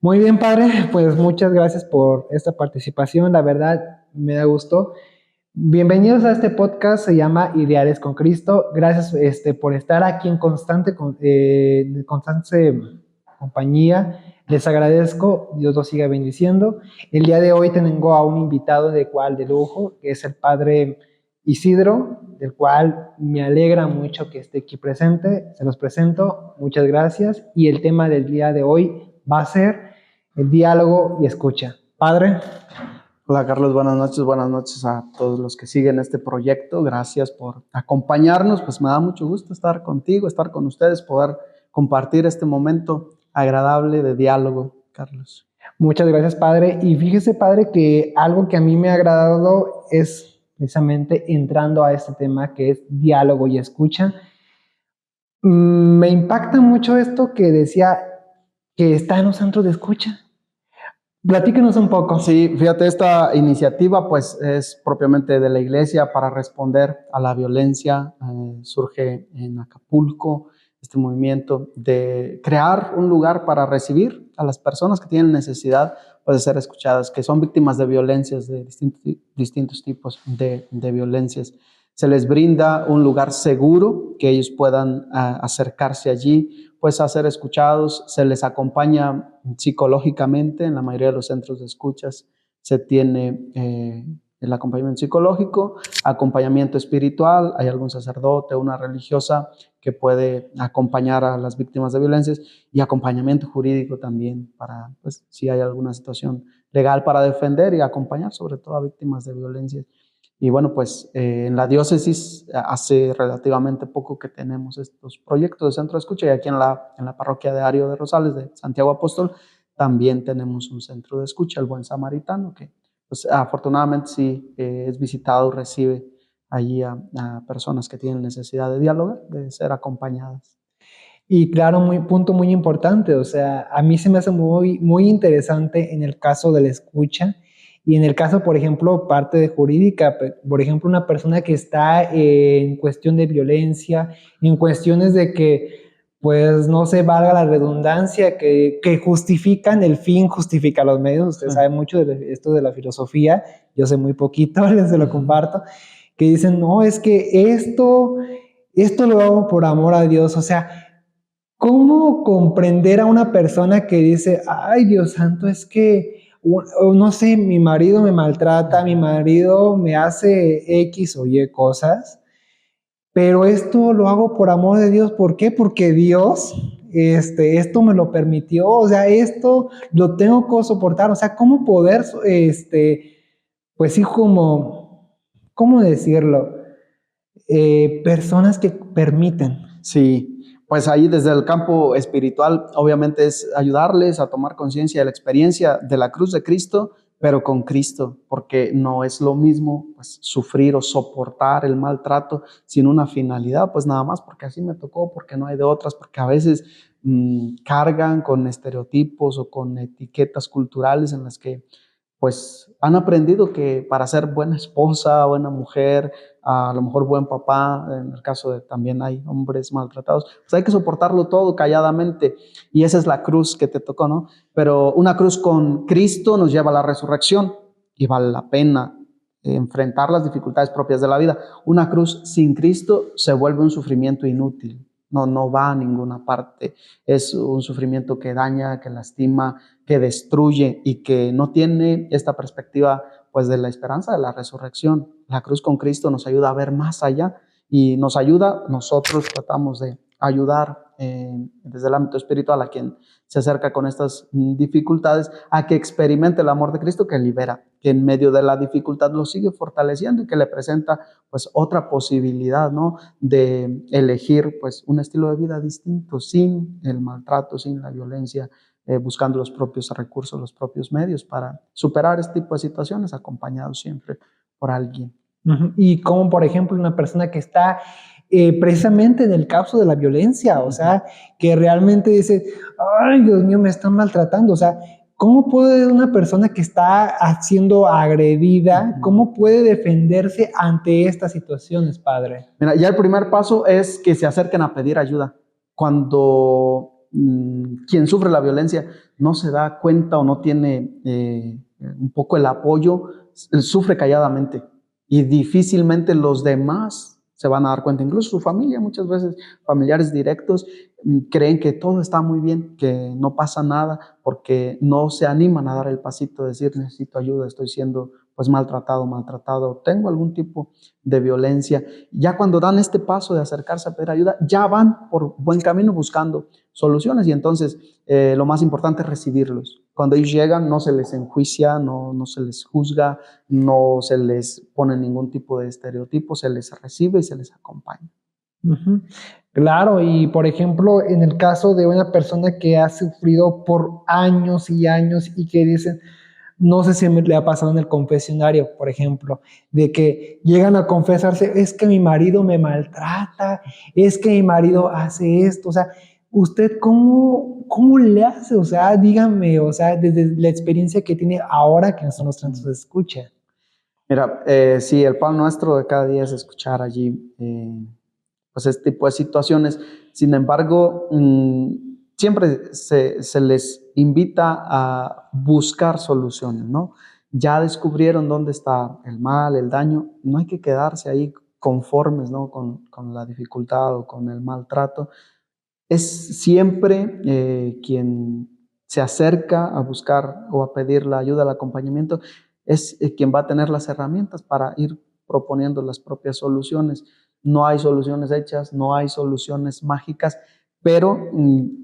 Muy bien, padre, pues muchas gracias por esta participación, la verdad me da gusto. Bienvenidos a este podcast, se llama Ideales con Cristo. Gracias por estar aquí en constante compañía. Les agradezco, Dios los siga bendiciendo. El día de hoy tengo a un invitado de lujo, que es el padre Isidro, del cual me alegra mucho que esté aquí presente. Se los presento, muchas gracias. Y el tema del día de hoy va a ser el diálogo y escucha. Padre. Hola Carlos, buenas noches a todos los que siguen este proyecto. Gracias por acompañarnos, pues me da mucho gusto estar contigo, estar con ustedes, poder compartir este momento agradable de diálogo, Carlos. Muchas gracias, padre. Y fíjese, padre, que algo que a mí me ha agradado es precisamente entrando a este tema que es diálogo y escucha. Me impacta mucho esto que decía que está en los centros de escucha. Platíquenos un poco. Sí, fíjate, esta iniciativa pues es propiamente de la iglesia para responder a la violencia. Surge en Acapulco este movimiento de crear un lugar para recibir a las personas que tienen necesidad pues, de ser escuchadas, que son víctimas de violencias, de distintos tipos de violencias. Se les brinda un lugar seguro que ellos puedan acercarse allí, pues a ser escuchados. Se les acompaña psicológicamente. En la mayoría de los centros de escuchas se tiene el acompañamiento psicológico, acompañamiento espiritual. Hay algún sacerdote o una religiosa que puede acompañar a las víctimas de violencias, y acompañamiento jurídico también para, pues, si hay alguna situación legal para defender y acompañar sobre todo a víctimas de violencias. Y bueno, pues en la diócesis hace relativamente poco que tenemos estos proyectos de centro de escucha, y aquí en la parroquia de Ario de Rosales de Santiago Apóstol también tenemos un centro de escucha, el Buen Samaritano, que pues, afortunadamente sí es visitado, recibe allí a personas que tienen necesidad de dialogar, de ser acompañadas. Y claro, punto muy importante, o sea, a mí se me hace muy interesante en el caso de la escucha y en el caso, por ejemplo, parte de jurídica, por ejemplo, una persona que está en cuestión de violencia, en cuestiones de que, pues, no se valga la redundancia, que justifican el fin, justifica los medios. Usted sabe mucho de esto de la filosofía, yo sé muy poquito, les se lo comparto, que dicen, no, es que esto lo hago por amor a Dios, o sea, ¿cómo comprender a una persona que dice, ay, Dios santo, es que, no sé, mi marido me maltrata, mi marido me hace X o Y cosas, pero esto lo hago por amor de Dios? ¿Por qué? Porque Dios, esto me lo permitió, o sea, esto lo tengo que soportar, o sea, ¿cómo poder, pues sí, ¿cómo decirlo? Personas que permiten. Sí, pues ahí desde el campo espiritual, obviamente es ayudarles a tomar conciencia de la experiencia de la cruz de Cristo, pero con Cristo, porque no es lo mismo pues, sufrir o soportar el maltrato sin una finalidad, pues nada más porque así me tocó, porque no hay de otras, porque a veces cargan con estereotipos o con etiquetas culturales en las que pues han aprendido que para ser buena esposa, buena mujer, a lo mejor buen papá, en el caso de también hay hombres maltratados, pues hay que soportarlo todo calladamente, y esa es la cruz que te tocó, ¿no? Pero una cruz con Cristo nos lleva a la resurrección y vale la pena enfrentar las dificultades propias de la vida. Una cruz sin Cristo se vuelve un sufrimiento inútil. No va a ninguna parte. Es un sufrimiento que daña, que lastima, que destruye y que no tiene esta perspectiva pues de la esperanza de la resurrección. La cruz con Cristo nos ayuda a ver más allá y nos ayuda, nosotros tratamos de ayudar desde el ámbito espiritual a quien se acerca con estas dificultades a que experimente el amor de Cristo que libera, que en medio de la dificultad lo sigue fortaleciendo y que le presenta pues otra posibilidad, ¿no? De elegir pues un estilo de vida distinto, sin el maltrato, sin la violencia, buscando los propios recursos, los propios medios para superar este tipo de situaciones, acompañado siempre por alguien. Y como, por ejemplo, una persona que está precisamente en el caso de la violencia, o sea, que realmente dice, ay, Dios mío, me están maltratando, o sea, ¿cómo puede una persona que está siendo agredida, cómo puede defenderse ante estas situaciones, padre? Mira, ya el primer paso es que se acerquen a pedir ayuda. Cuando quien sufre la violencia no se da cuenta o no tiene un poco el apoyo, sufre calladamente y difícilmente los demás se van a dar cuenta, incluso su familia, muchas veces familiares directos creen que todo está muy bien, que no pasa nada, porque no se animan a dar el pasito, de decir necesito ayuda, estoy siendo pues maltratado, tengo algún tipo de violencia. Ya cuando dan este paso de acercarse a pedir ayuda, ya van por buen camino buscando soluciones y entonces lo más importante es recibirlos. Cuando ellos llegan no se les enjuicia, no se les juzga, no se les pone ningún tipo de estereotipo, se les recibe y se les acompaña. Ujú. Claro, y por ejemplo, en el caso de una persona que ha sufrido por años y años y que dicen, no sé si le ha pasado en el confesionario, por ejemplo, de que llegan a confesarse, es que mi marido me maltrata, es que mi marido hace esto, o sea, ¿usted cómo le hace? O sea, dígame, o sea, desde la experiencia que tiene ahora que nosotros nos escucha. Mira, sí, el pan nuestro de cada día es escuchar allí pues este tipo de situaciones. Sin embargo, siempre se les invita a buscar soluciones, ¿no? Ya descubrieron dónde está el mal, el daño, no hay que quedarse ahí conformes, ¿no? Con la dificultad o con el maltrato. Es siempre quien se acerca a buscar o a pedir la ayuda, el acompañamiento, es quien va a tener las herramientas para ir proponiendo las propias soluciones. No hay soluciones hechas, no hay soluciones mágicas, pero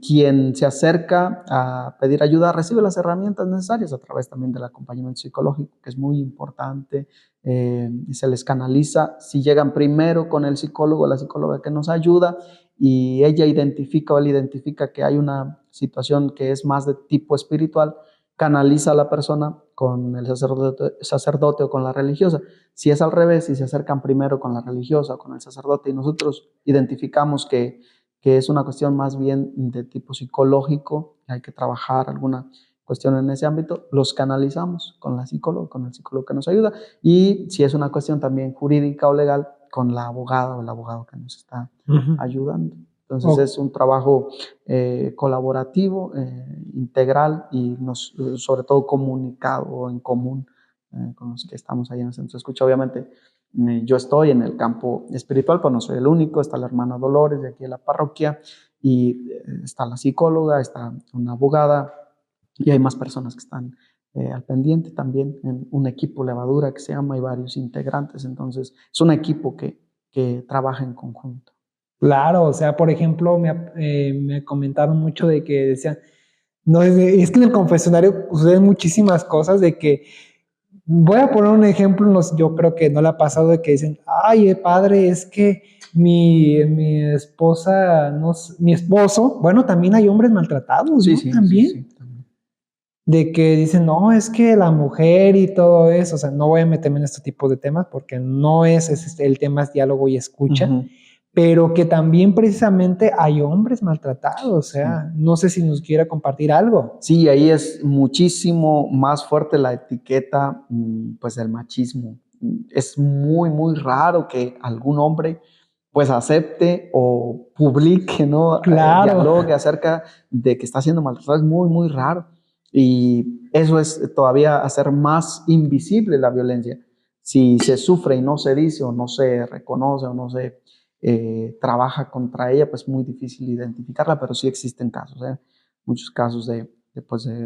quien se acerca a pedir ayuda recibe las herramientas necesarias a través también del acompañamiento psicológico, que es muy importante. Se les canaliza, si llegan primero con el psicólogo o la psicóloga que nos ayuda, y ella identifica o él identifica que hay una situación que es más de tipo espiritual, canaliza a la persona con el sacerdote o con la religiosa. Si es al revés, si se acercan primero con la religiosa o con el sacerdote y nosotros identificamos que es una cuestión más bien de tipo psicológico, hay que trabajar alguna cuestión en ese ámbito, los canalizamos con la psicóloga, con el psicólogo que nos ayuda, y si es una cuestión también jurídica o legal, con la abogada o el abogado que nos está Ujú. ayudando. Entonces O- es un trabajo colaborativo, integral y sobre todo comunicado o en común con los que estamos ahí en el centro de escucha. Obviamente yo estoy en el campo espiritual, pero no soy el único, está la hermana Dolores de aquí de la parroquia y está la psicóloga, está una abogada y hay más personas que están al pendiente también en un equipo levadura que se llama y varios integrantes. Entonces es un equipo que trabaja en conjunto. claro, o sea, por ejemplo, me comentaron mucho de que decían, no, es que en el confesionario suceden muchísimas cosas de que, voy a poner un ejemplo, yo creo que no le ha pasado de que dicen, ay, padre, es que mi esposa, no, mi esposo, bueno, también hay hombres maltratados, Sí, ¿no? sí, sí, También, sí. También. de que dicen, no, es que la mujer y todo eso, o sea, no voy a meterme en este tipo de temas porque no es el tema es diálogo y escucha, Ujú. pero que también precisamente hay hombres maltratados, o Sí. sea, no sé si nos quiera compartir algo. Sí, ahí es muchísimo más fuerte la etiqueta, pues del machismo. Es muy, muy raro que algún hombre pues acepte o publique, ¿no? Claro, Dialogue acerca de que está siendo maltratado. Es muy, muy raro. Y eso es todavía hacer más invisible la violencia. Si se sufre y no se dice o no se reconoce o no se trabaja contra ella, pues es muy difícil identificarla, pero sí existen casos, ¿eh? Muchos casos de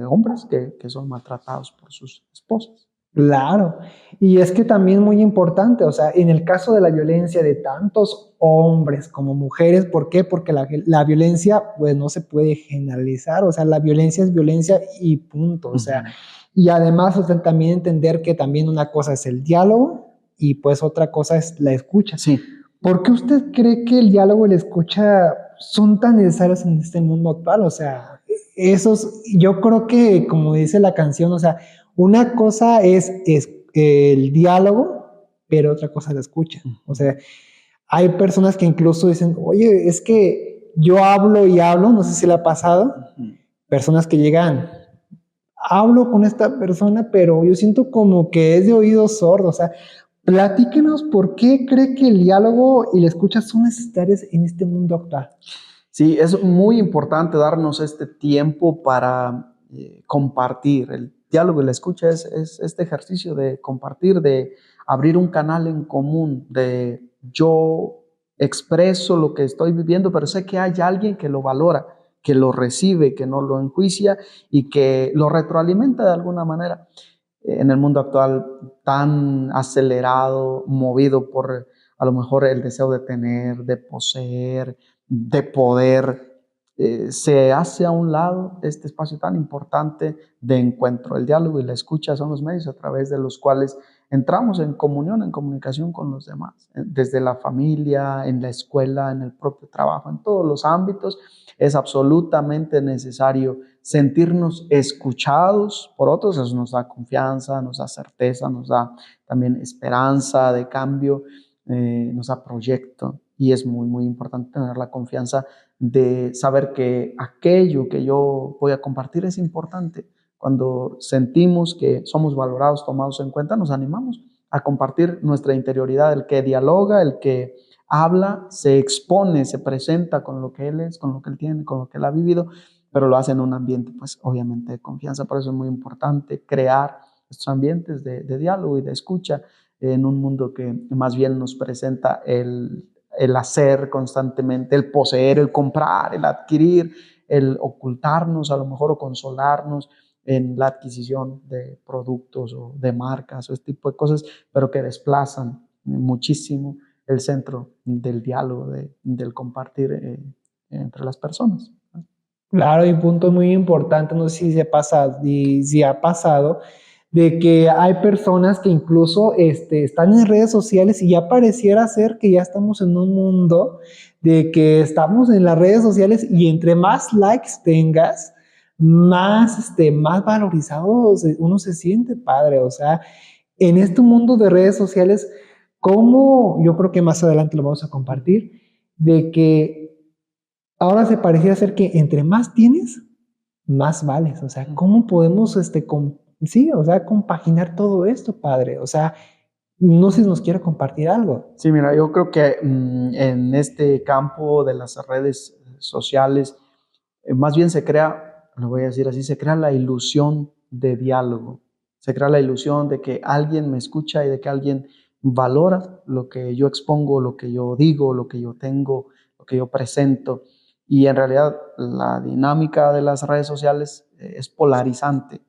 hombres que son maltratados por sus esposas. claro. Y es que también muy importante, o sea, en el caso de la violencia de tantos hombres como mujeres, ¿por qué? Porque la violencia, pues no se puede generalizar, o sea, la violencia es violencia y punto, o sea, Ujú. y además, o sea, también entender que también una cosa es el diálogo y pues otra cosa es la escucha. Sí, ¿Por qué usted cree que el diálogo y la escucha son tan necesarios en este mundo actual? O sea, yo creo que, como dice la canción, o sea, una cosa es el diálogo, pero otra cosa es la escucha. O ujú, sea, hay personas que incluso dicen, oye, es que yo hablo y hablo, no sé si le ha pasado, ujú. personas que llegan, hablo con esta persona, pero yo siento como que es de oído sordo, o sea, platíquenos por qué cree que el diálogo y la escucha son necesarios en este mundo actual. Sí, es muy importante darnos este tiempo para compartir. El diálogo y la escucha es este ejercicio de compartir, de abrir un canal en común, de yo expreso lo que estoy viviendo, pero sé que hay alguien que lo valora, que lo recibe, que no lo enjuicia y que lo retroalimenta de alguna manera. En el mundo actual tan acelerado, movido por a lo mejor el deseo de tener, de poseer, de poder, se hace a un lado este espacio tan importante de encuentro. El diálogo y la escucha son los medios a través de los cuales entramos en comunión, en comunicación con los demás, desde la familia, en la escuela, en el propio trabajo, en todos los ámbitos. Es absolutamente necesario sentirnos escuchados por otros. Eso nos da confianza, nos da certeza, nos da también esperanza de cambio, nos da proyecto. Y es muy, muy importante tener la confianza de saber que aquello que yo voy a compartir es importante. Cuando sentimos que somos valorados, tomados en cuenta, nos animamos a compartir nuestra interioridad. El que dialoga, el que habla, se expone, se presenta con lo que él es, con lo que él tiene, con lo que él ha vivido, pero lo hace en un ambiente, pues obviamente, de confianza. Por eso es muy importante crear estos ambientes de diálogo y de escucha en un mundo que más bien nos presenta el hacer constantemente, el poseer, el comprar, el adquirir, el ocultarnos a lo mejor o consolarnos en la adquisición de productos o de marcas o este tipo de cosas, pero que desplazan muchísimo el centro del diálogo, del compartir entre las personas. Claro, y un punto muy importante, no sé si se pasa, si ha pasado, de que hay personas que incluso están en redes sociales y ya pareciera ser que ya estamos en un mundo de que estamos en las redes sociales y entre más likes tengas, más valorizado uno se siente, padre. O sea, en este mundo de redes sociales, como yo creo que más adelante lo vamos a compartir, de que ahora se pareciera ser que entre más tienes, más vales. O sea, ¿cómo podemos, sí, o sea, compaginar todo esto, padre? O sea, no sé si nos quiere compartir algo. Sí, mira, yo creo que en este campo de las redes sociales, más bien se crea, lo voy a decir así, se crea la ilusión de diálogo, se crea la ilusión de que alguien me escucha y de que alguien valora lo que yo expongo, lo que yo digo, lo que yo tengo, lo que yo presento. Y en realidad la dinámica de las redes sociales es polarizante.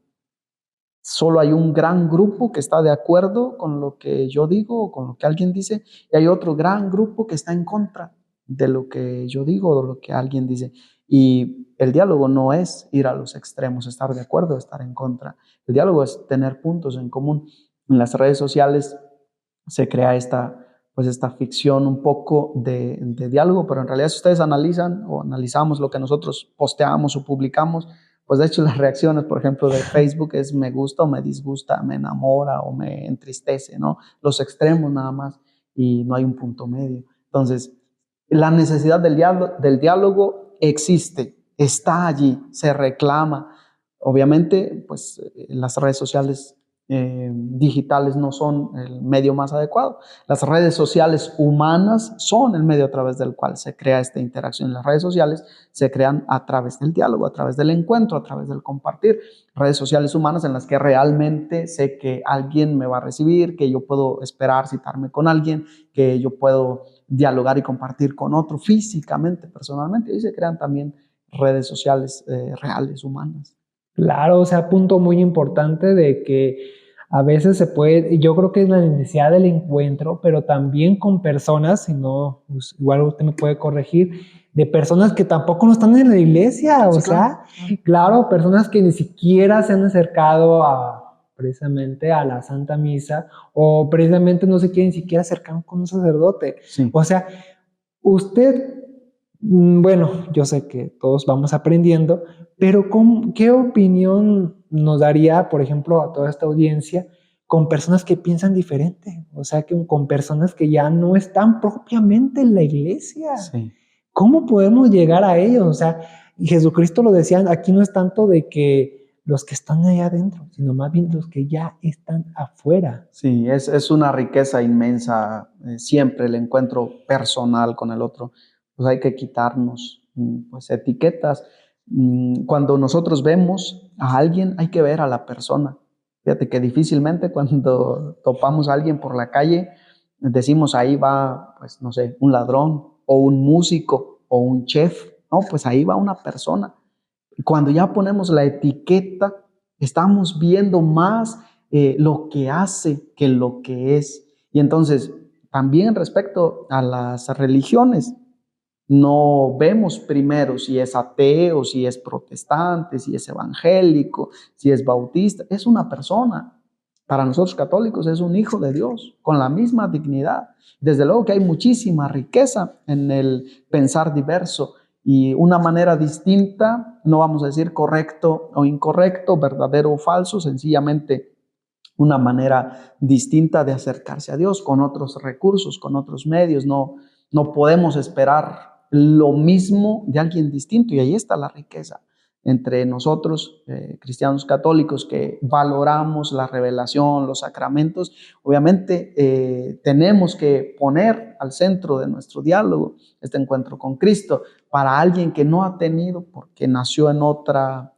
Solo hay un gran grupo que está de acuerdo con lo que yo digo o con lo que alguien dice, y hay otro gran grupo que está en contra de lo que yo digo o de lo que alguien dice. Y el diálogo no es ir a los extremos, estar de acuerdo, estar en contra. El diálogo es tener puntos en común. En las redes sociales se crea pues esta ficción un poco de diálogo, pero en realidad si ustedes analizan o analizamos lo que nosotros posteamos o publicamos, pues de hecho las reacciones, por ejemplo, de Facebook es me gusta o me disgusta, me enamora o me entristece, ¿no? Los extremos nada más y no hay un punto medio. Entonces, la necesidad del diálogo existe, está allí, se reclama. Obviamente, pues las redes sociales digitales no son el medio más adecuado. Las redes sociales humanas son el medio a través del cual se crea esta interacción. Las redes sociales se crean a través del diálogo, a través del encuentro, a través del compartir. Redes sociales humanas en las que realmente sé que alguien me va a recibir, que yo puedo esperar citarme con alguien, que yo puedo dialogar y compartir con otro físicamente, personalmente. Y se crean también redes sociales reales, humanas. Claro, o sea, punto muy importante de que a veces se puede, yo creo que es la necesidad del encuentro, pero también con personas, si no, pues, igual usted me puede corregir, de personas que tampoco no están en la iglesia, o Sí, claro. sea, claro, personas que ni siquiera se han acercado precisamente a la Santa Misa o precisamente no se quieren ni siquiera acercar con un sacerdote. Sí. O sea, usted, bueno, yo sé que todos vamos aprendiendo, pero ¿qué opinión nos daría, por ejemplo, a toda esta audiencia con personas que piensan diferente? O sea, con personas que ya no están propiamente en la iglesia. Sí. ¿Cómo podemos llegar a ellos? O sea, y Jesucristo lo decía, aquí no es tanto de que los que están allá adentro, sino más bien los que ya están afuera. Sí, es una riqueza inmensa, siempre el encuentro personal con el otro. Pues hay que quitarnos pues etiquetas. Cuando nosotros vemos a alguien, hay que ver a la persona. Fíjate que difícilmente cuando topamos a alguien por la calle, decimos ahí va, pues no sé, un ladrón o un músico o un chef. No, pues ahí va una persona. Cuando ya ponemos la etiqueta, estamos viendo más lo que hace que lo que es. Y entonces, también respecto a las religiones, no vemos primero si es ateo, si es protestante, si es evangélico, si es bautista. Es una persona. Para nosotros católicos es un hijo de Dios, con la misma dignidad. Desde luego que hay muchísima riqueza en el pensar diverso y una manera distinta, no vamos a decir correcto o incorrecto, verdadero o falso, sencillamente una manera distinta de acercarse a Dios con otros recursos, con otros medios. No podemos esperar lo mismo de alguien distinto y ahí está la riqueza entre nosotros, cristianos católicos, que valoramos la revelación, los sacramentos. Obviamente tenemos que poner al centro de nuestro diálogo este encuentro con Cristo. Para alguien que no ha tenido, porque nació en otra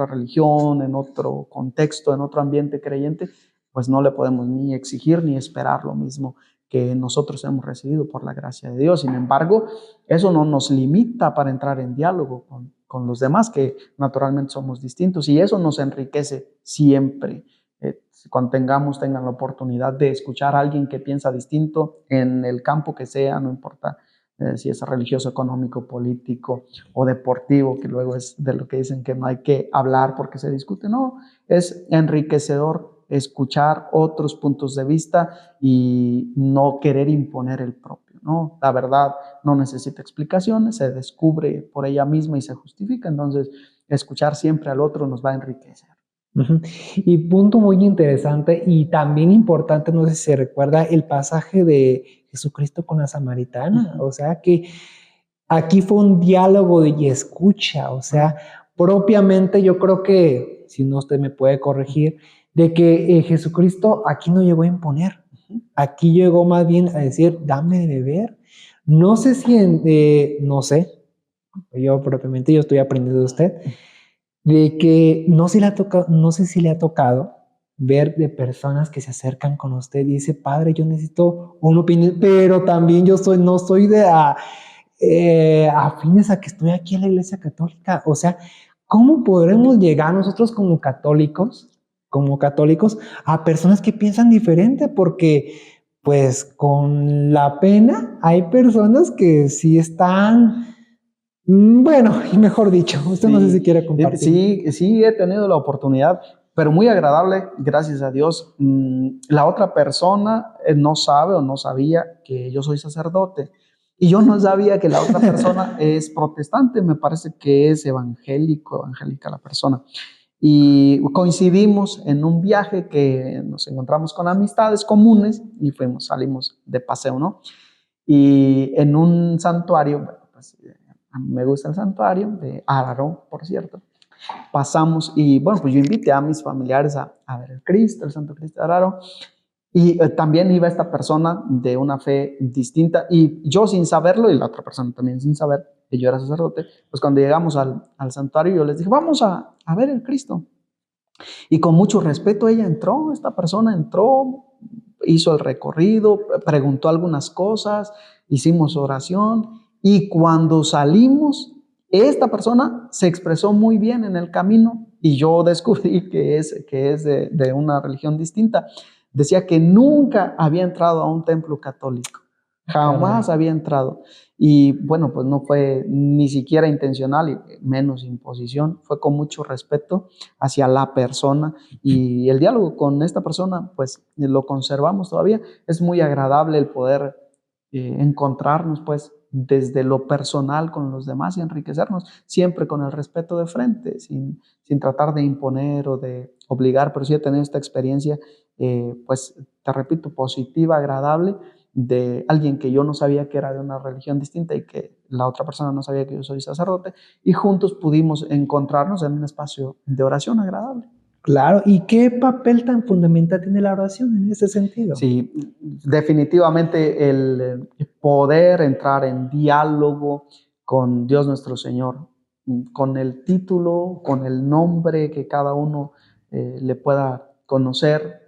religión, en otro contexto, en otro ambiente creyente, pues no le podemos ni exigir ni esperar lo mismo que nosotros hemos recibido por la gracia de Dios. Sin embargo, eso no nos limita para entrar en diálogo con los demás, que naturalmente somos distintos, y eso nos enriquece siempre. Cuando tengan la oportunidad de escuchar a alguien que piensa distinto en el campo que sea, no importa si es religioso, económico, político o deportivo, que luego es de lo que dicen que no hay que hablar porque se discute. No, es enriquecedor escuchar otros puntos de vista y no querer imponer el propio, ¿no? La verdad no necesita explicaciones, se descubre por ella misma y se justifica. Entonces, escuchar siempre al otro nos va a enriquecer. Ujú. Y punto muy interesante y también importante, no sé si se recuerda el pasaje de Jesucristo con la samaritana, o sea que aquí fue un diálogo y escucha, o sea, propiamente yo creo que, si no usted me puede corregir, de que Jesucristo aquí no llegó a imponer, aquí llegó más bien a decir, dame de beber. No sé si, no sé, yo propiamente yo estoy aprendiendo de usted, de que no sé si le ha tocado ver de personas que se acercan con usted y dice, padre, yo necesito una opinión, pero también no soy de afines a que estoy aquí en la Iglesia Católica. O sea, ¿cómo podremos llegar nosotros como católicos, a personas que piensan diferente? Porque, pues, con la pena hay personas que sí están, bueno, y mejor dicho, usted no sé si Sí, quiere compartir. sí, he tenido la oportunidad, pero muy agradable, gracias a Dios. La otra persona no sabe o no sabía que yo soy sacerdote y yo no sabía que la otra persona es protestante, me parece que es evangélica la persona. Y coincidimos en un viaje que nos encontramos con amistades comunes y salimos de paseo, ¿no? Y en un santuario, bueno, pues a mí me gusta el santuario de Araro, por cierto. Pasamos y bueno, pues yo invité a mis familiares a ver el Cristo, el Santo Cristo de Araro. Y también iba esta persona de una fe distinta y yo sin saberlo y la otra persona también sin saber que yo era sacerdote, pues cuando llegamos al santuario yo les dije, vamos a ver el Cristo. Y con mucho respeto esta persona entró, hizo el recorrido, preguntó algunas cosas, hicimos oración y cuando salimos, esta persona se expresó muy bien en el camino y yo descubrí que es de una religión distinta. Decía que nunca había entrado a un templo católico, jamás Caray. había entrado. Y bueno, pues no fue ni siquiera intencional y menos imposición, fue con mucho respeto hacia la persona y el diálogo con esta persona pues lo conservamos todavía. Es muy agradable el poder encontrarnos pues desde lo personal con los demás y enriquecernos siempre con el respeto de frente, sin tratar de imponer o de obligar, pero sí he tenido esta experiencia pues te repito, positiva, agradable, de alguien que yo no sabía que era de una religión distinta y que la otra persona no sabía que yo soy sacerdote, y juntos pudimos encontrarnos en un espacio de oración agradable. Claro, ¿y qué papel tan fundamental tiene la oración en ese sentido? Sí, definitivamente el poder entrar en diálogo con Dios nuestro Señor con el título, con el nombre que cada uno le pueda conocer.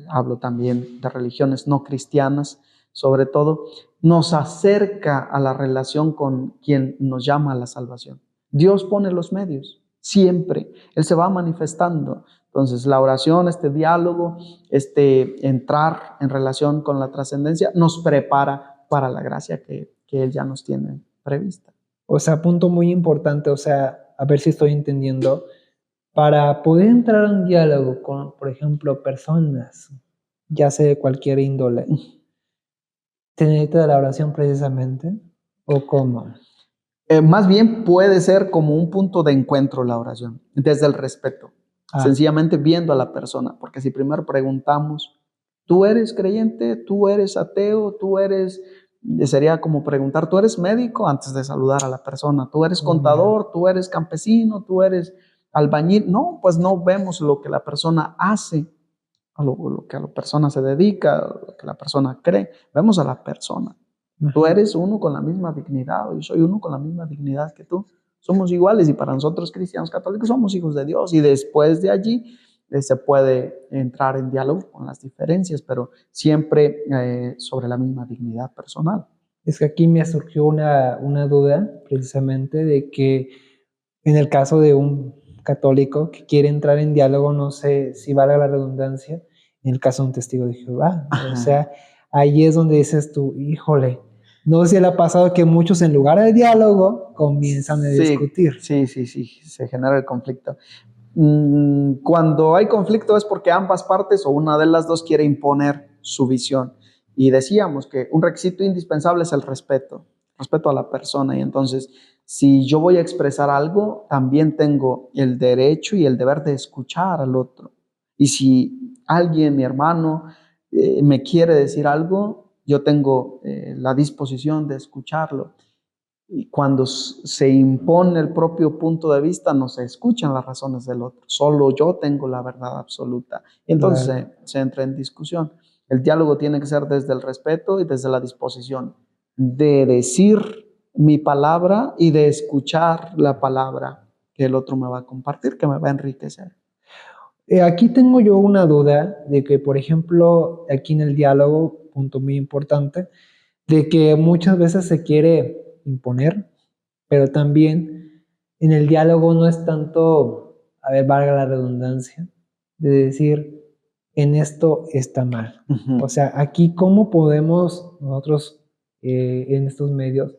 Hablo también de religiones no cristianas, sobre todo, nos acerca a la relación con quien nos llama a la salvación. Dios pone los medios, siempre. Él se va manifestando. Entonces, la oración, este diálogo, este entrar en relación con la trascendencia, nos prepara para la gracia que Él ya nos tiene prevista. O sea, punto muy importante, o sea, a ver si estoy entendiendo. Para poder entrar en diálogo con, por ejemplo, personas, ya sea de cualquier índole, ¿se necesita la oración precisamente? ¿O cómo? Más bien puede ser como un punto de encuentro la oración, desde el respeto, Ah, sencillamente viendo a la persona, porque si primero preguntamos, ¿tú eres creyente? ¿Tú eres ateo? ¿Tú eres, sería como preguntar, ¿tú eres médico? Antes de saludar a la persona, ¿tú eres oh, ya. contador? ¿Tú eres campesino? ¿Tú eres albañil? No, pues no vemos lo que la persona hace, lo que a la persona se dedica, lo que la persona cree, vemos a la persona. Tú Ujú. eres uno con la misma dignidad, yo soy uno con la misma dignidad que tú. Somos iguales y para nosotros cristianos católicos somos hijos de Dios y después de allí se puede entrar en diálogo con las diferencias, pero siempre sobre la misma dignidad personal. Es que aquí me surgió una duda precisamente de que en el caso de un católico que quiere entrar en diálogo, no sé si valga la redundancia, en el caso de un testigo de Jehová. O Ajá. sea, ahí es donde dices tú, híjole, no sé si le ha pasado que muchos en lugar de diálogo comienzan a Sí, discutir. sí, se genera el conflicto. Cuando hay conflicto es porque ambas partes o una de las dos quiere imponer su visión. Y decíamos que un requisito indispensable es el respeto a la persona. Y entonces, si yo voy a expresar algo, también tengo el derecho y el deber de escuchar al otro. Y si alguien, mi hermano, me quiere decir algo, yo tengo la disposición de escucharlo. Y cuando se impone el propio punto de vista, no se escuchan las razones del otro. Solo yo tengo la verdad absoluta. Y entonces Claro. se entra en discusión. El diálogo tiene que ser desde el respeto y desde la disposición de decir mi palabra y de escuchar la palabra que el otro me va a compartir, que me va a enriquecer. Aquí tengo yo una duda de que, por ejemplo, aquí en el diálogo, punto muy importante, de que muchas veces se quiere imponer, pero también en el diálogo no es tanto, a ver, valga la redundancia, de decir, en esto está mal. Ujú. O sea, aquí cómo podemos nosotros, en estos medios,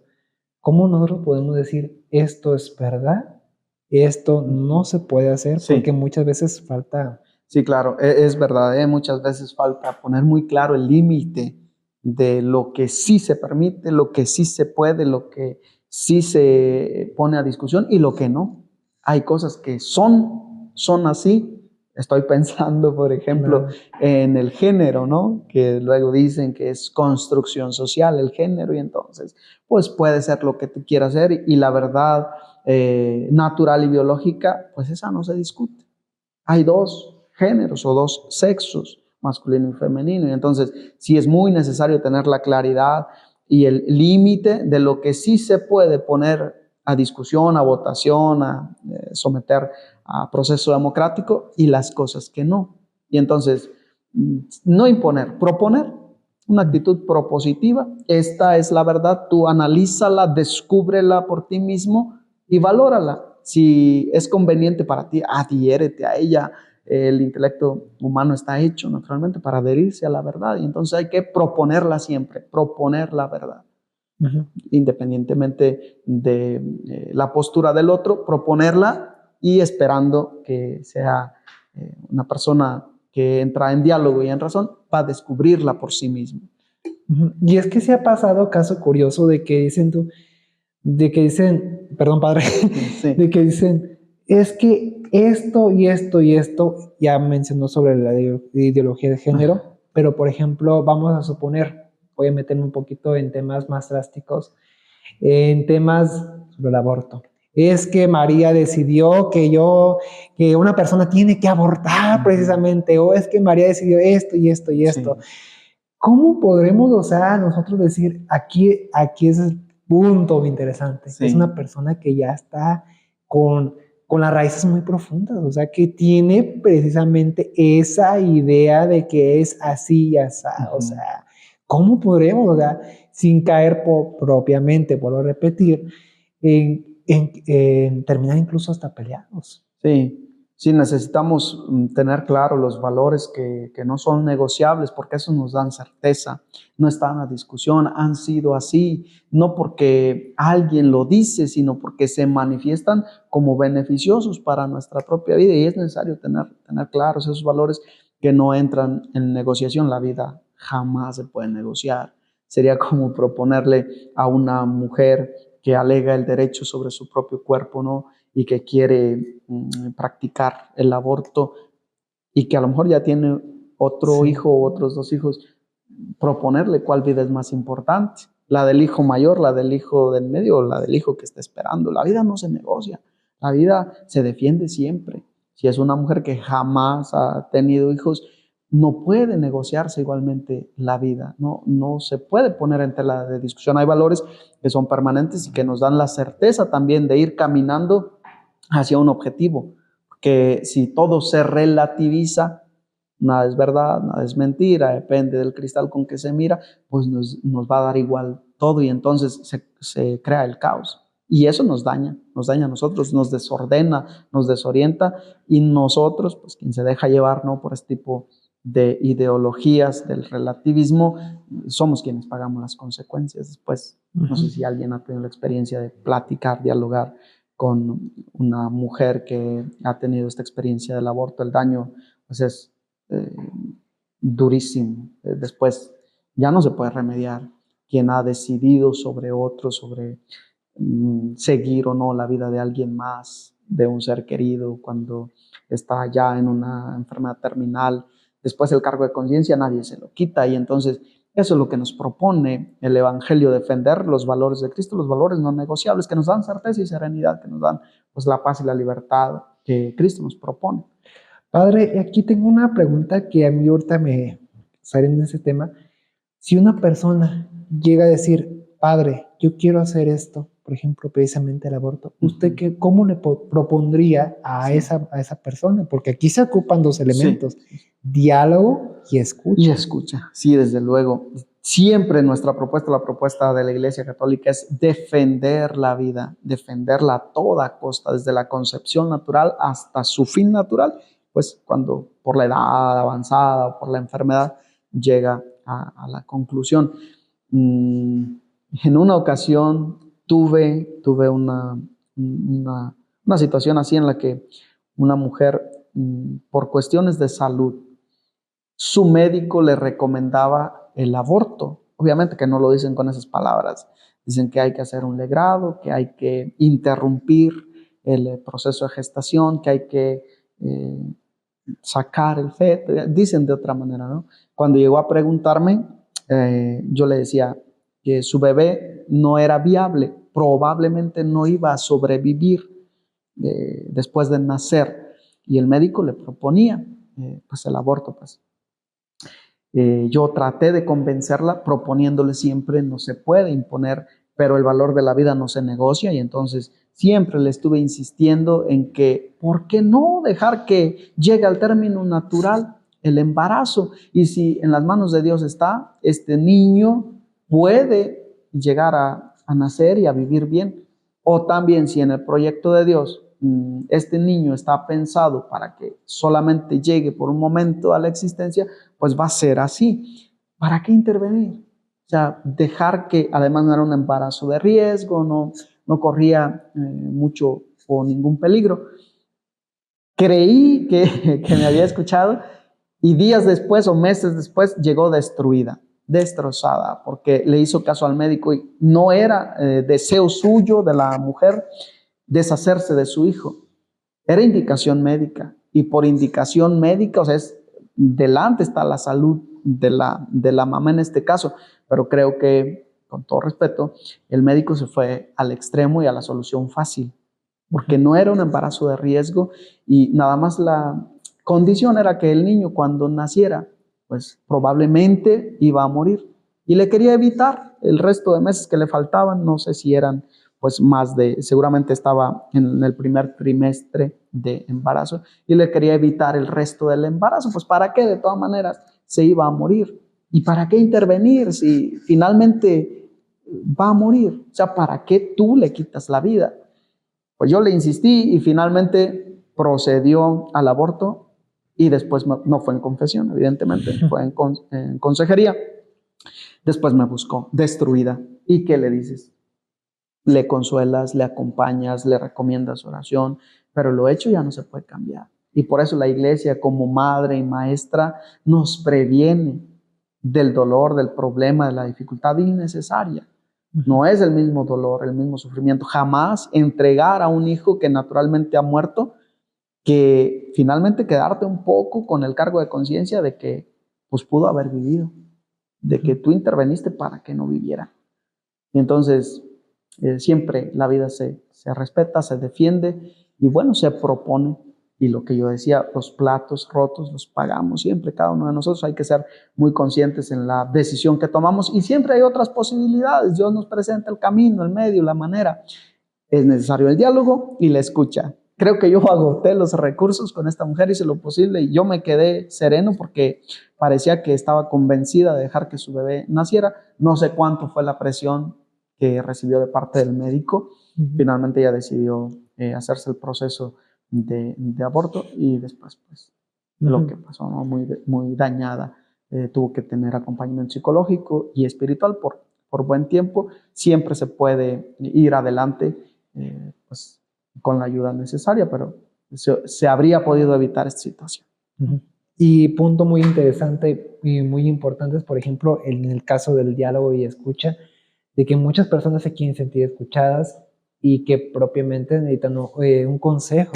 cómo nosotros podemos decir, esto es verdad, esto no se puede hacer, porque Sí. muchas veces falta. Sí, claro, es verdad, muchas veces falta poner muy claro el límite de lo que sí se permite, lo que sí se puede, lo que sí se pone a discusión y lo que no. Hay cosas que son así. Estoy pensando, por ejemplo, Claro. en el género, ¿no? Que luego dicen que es construcción social el género y entonces, pues puede ser lo que tú quieras hacer y la verdad natural y biológica, pues esa no se discute. Hay dos géneros o dos sexos, masculino y femenino. Y entonces, sí es muy necesario tener la claridad y el límite de lo que sí se puede poner a discusión, a votación, a someter a proceso democrático y las cosas que no. Y entonces, no imponer, proponer una actitud propositiva. Esta es la verdad, tú analízala, descúbrela por ti mismo y valórala. Si es conveniente para ti, adhiérete a ella. El intelecto humano está hecho naturalmente para adherirse a la verdad y entonces hay que proponerla siempre, proponer la verdad, Ujú. independientemente de la postura del otro, proponerla y esperando que sea una persona que entra en diálogo y en razón para descubrirla por sí mismo. Ujú. Y es que se ha pasado caso curioso de que dicen tú, de que dicen, perdón, padre, Sí. de que dicen, es que esto y esto y esto, ya mencionó sobre la ideología de género, pero por ejemplo, vamos a suponer, voy a meterme un poquito en temas más drásticos, en temas sobre el aborto. Es que María decidió que una persona tiene que abortar precisamente, o es que María decidió esto y esto y esto. Sí. ¿Cómo podremos, o sea, nosotros decir, aquí es el punto interesante, que es una Sí. persona que ya está con, con las raíces muy profundas, o sea, que tiene precisamente esa idea de que es así y así, o sea, ¿cómo podremos, o sea, sin caer propiamente, vuelvo a repetir, en terminar incluso hasta peleados? Sí, sí, necesitamos tener claro los valores que no son negociables, porque eso nos dan certeza, no están a discusión, han sido así, no porque alguien lo dice, sino porque se manifiestan como beneficiosos para nuestra propia vida, y es necesario tener claros esos valores que no entran en negociación. La vida jamás se puede negociar. Sería como proponerle a una mujer que alega el derecho sobre su propio cuerpo, ¿no? Y que quiere practicar el aborto y que a lo mejor ya tiene otro Sí. hijo o otros 2 hijos, proponerle cuál vida es más importante, la del hijo mayor, la del hijo del medio o la del hijo que está esperando. La vida no se negocia, la vida se defiende siempre. Si es una mujer que jamás ha tenido hijos, no puede negociarse igualmente la vida, no se puede poner en tela de discusión. Hay valores que son permanentes y que nos dan la certeza también de ir caminando hacia un objetivo, que si todo se relativiza, nada es verdad, nada es mentira, depende del cristal con que se mira, pues nos va a dar igual todo, y entonces se crea el caos. Y eso nos daña a nosotros, nos desordena, nos desorienta, y nosotros, pues quien se deja llevar, ¿no?, por este tipo de ideologías del relativismo, somos quienes pagamos las consecuencias después. No sé si alguien ha tenido la experiencia de platicar, dialogar con una mujer que ha tenido esta experiencia del aborto. El daño pues es eh, durísimo. Después ya no se puede remediar. Quien ha decidido sobre otro, sobre seguir o no la vida de alguien más, de un ser querido, cuando está ya en una enfermedad terminal, después el cargo de conciencia nadie se lo quita, y entonces eso es lo que nos propone el Evangelio: defender los valores de Cristo, los valores no negociables que nos dan certeza y serenidad, que nos dan pues la paz y la libertad que Cristo nos propone. Padre, aquí tengo una pregunta que a mí ahorita me sale en ese tema. Si una persona llega a decir, padre, yo quiero hacer esto, por ejemplo, precisamente el aborto, ¿usted cómo le propondría a, Sí. a esa persona? Porque aquí se ocupan dos Sí, elementos, sí, sí. diálogo y Y escucha. escucha, sí, desde luego. Siempre nuestra propuesta, la propuesta de la Iglesia Católica, es defender la vida, defenderla a toda costa, desde la concepción natural hasta su fin natural, pues cuando por la edad avanzada o por la enfermedad llega a la conclusión. Mm, en una ocasión tuve una situación así, en la que una mujer, por cuestiones de salud, su médico le recomendaba el aborto. Obviamente que no lo dicen con esas palabras. Dicen que hay que hacer un legrado, que hay que interrumpir el proceso de gestación, que hay que sacar el feto. Dicen de otra manera, ¿no? Cuando llegó a preguntarme, yo le decía que su bebé no era viable, probablemente no iba a sobrevivir después de nacer, y el médico le proponía pues el aborto. Pues yo traté de convencerla proponiéndole siempre: no se puede imponer, pero el valor de la vida no se negocia, y entonces siempre le estuve insistiendo en que, ¿por qué no dejar que llegue al término natural el embarazo? Y si en las manos de Dios está, este niño puede llegar a nacer y a vivir bien. O también, si en el proyecto de Dios este niño está pensado para que solamente llegue por un momento a la existencia, pues va a ser así. ¿Para qué intervenir? O sea, dejar que, además no era un embarazo de riesgo, no corría mucho o ningún peligro. Creí que me había escuchado, y días después o meses después llegó destruida, destrozada, porque le hizo caso al médico, y no era deseo suyo, de la mujer, deshacerse de su hijo. Era indicación médica, y por indicación médica, o sea, delante está la salud de la mamá en este caso, pero creo que, con todo respeto, el médico se fue al extremo y a la solución fácil, porque no era un embarazo de riesgo, y nada más la condición era que el niño, cuando naciera, pues probablemente iba a morir, y le quería evitar el resto de meses que le faltaban. No sé si eran pues seguramente estaba en el primer trimestre de embarazo y le quería evitar el resto del embarazo. Pues ¿para qué? De todas maneras se iba a morir. ¿Y para qué intervenir si finalmente va a morir? O sea, ¿para qué tú le quitas la vida? Pues yo le insistí y finalmente procedió al aborto y después no fue en confesión, evidentemente, fue en consejería. Después me buscó, destruida. ¿Y qué le dices? Le consuelas, le acompañas, le recomiendas oración, pero lo hecho ya no se puede cambiar. Y por eso la iglesia, como madre y maestra, nos previene del dolor, del problema, de la dificultad innecesaria. No es el mismo dolor, el mismo sufrimiento. Jamás entregar a un hijo que naturalmente ha muerto, que finalmente quedarte un poco con el cargo de conciencia de que pues pudo haber vivido, de que tú interveniste para que no viviera. Y entonces siempre la vida se respeta, se defiende y bueno, se propone. Y lo que yo decía, los platos rotos los pagamos siempre, cada uno de nosotros. Hay que ser muy conscientes en la decisión que tomamos y siempre hay otras posibilidades. Dios nos presenta el camino, el medio, la manera. Es necesario el diálogo y la escucha. Creo que yo agoté los recursos con esta mujer, hice lo posible y yo me quedé sereno porque parecía que estaba convencida de dejar que su bebé naciera. No sé cuánto fue la presión que recibió de parte del médico. Finalmente ella decidió hacerse el proceso de aborto y después pues lo que pasó, ¿no? Muy dañada. Tuvo que tener acompañamiento psicológico y espiritual por buen tiempo. Siempre se puede ir adelante pues, con la ayuda necesaria, pero se habría podido evitar esta situación. Y punto muy interesante y muy importante es, por ejemplo, en el caso del diálogo y escucha, de que muchas personas se quieren sentir escuchadas y que propiamente necesitan un consejo,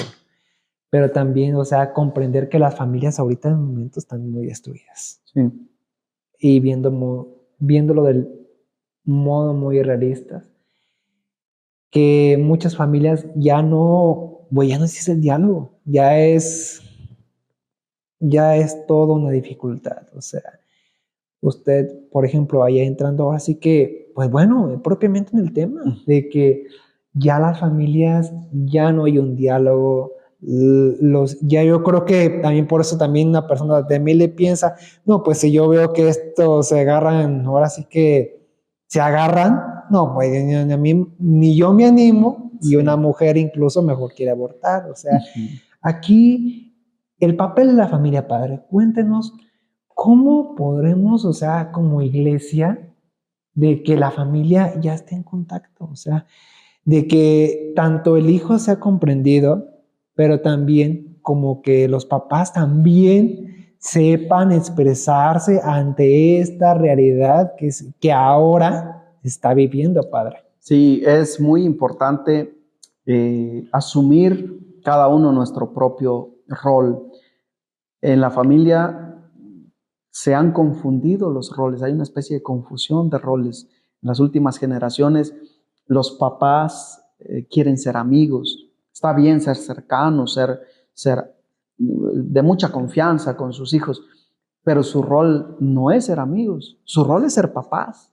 pero también, o sea, comprender que las familias ahorita en el momento están muy destruidas. Sí. Y viéndolo del modo muy realista, que muchas familias ya no existe el diálogo, ya es toda una dificultad. O sea, usted, por ejemplo, ahí entrando ahora sí que, pues bueno, propiamente en el tema de que ya las familias, ya no hay un diálogo, ya yo creo que también por eso también una persona de mí le piensa, no, pues si yo veo que esto se agarran, ahora sí que se agarran, no, pues a mí ni yo me animo y una mujer incluso mejor quiere abortar. O sea, aquí el papel de la familia, padre, cuéntenos cómo podremos, o sea, como iglesia, de que la familia ya esté en contacto, o sea, de que tanto el hijo sea comprendido, pero también como que los papás también sepan expresarse ante esta realidad que ahora se está viviendo, padre. Sí, es muy importante asumir cada uno nuestro propio rol. En la familia se han confundido los roles, hay una especie de confusión de roles. En las últimas generaciones, los papás quieren ser amigos. Está bien ser cercanos, ser de mucha confianza con sus hijos, pero su rol no es ser amigos, su rol es ser papás.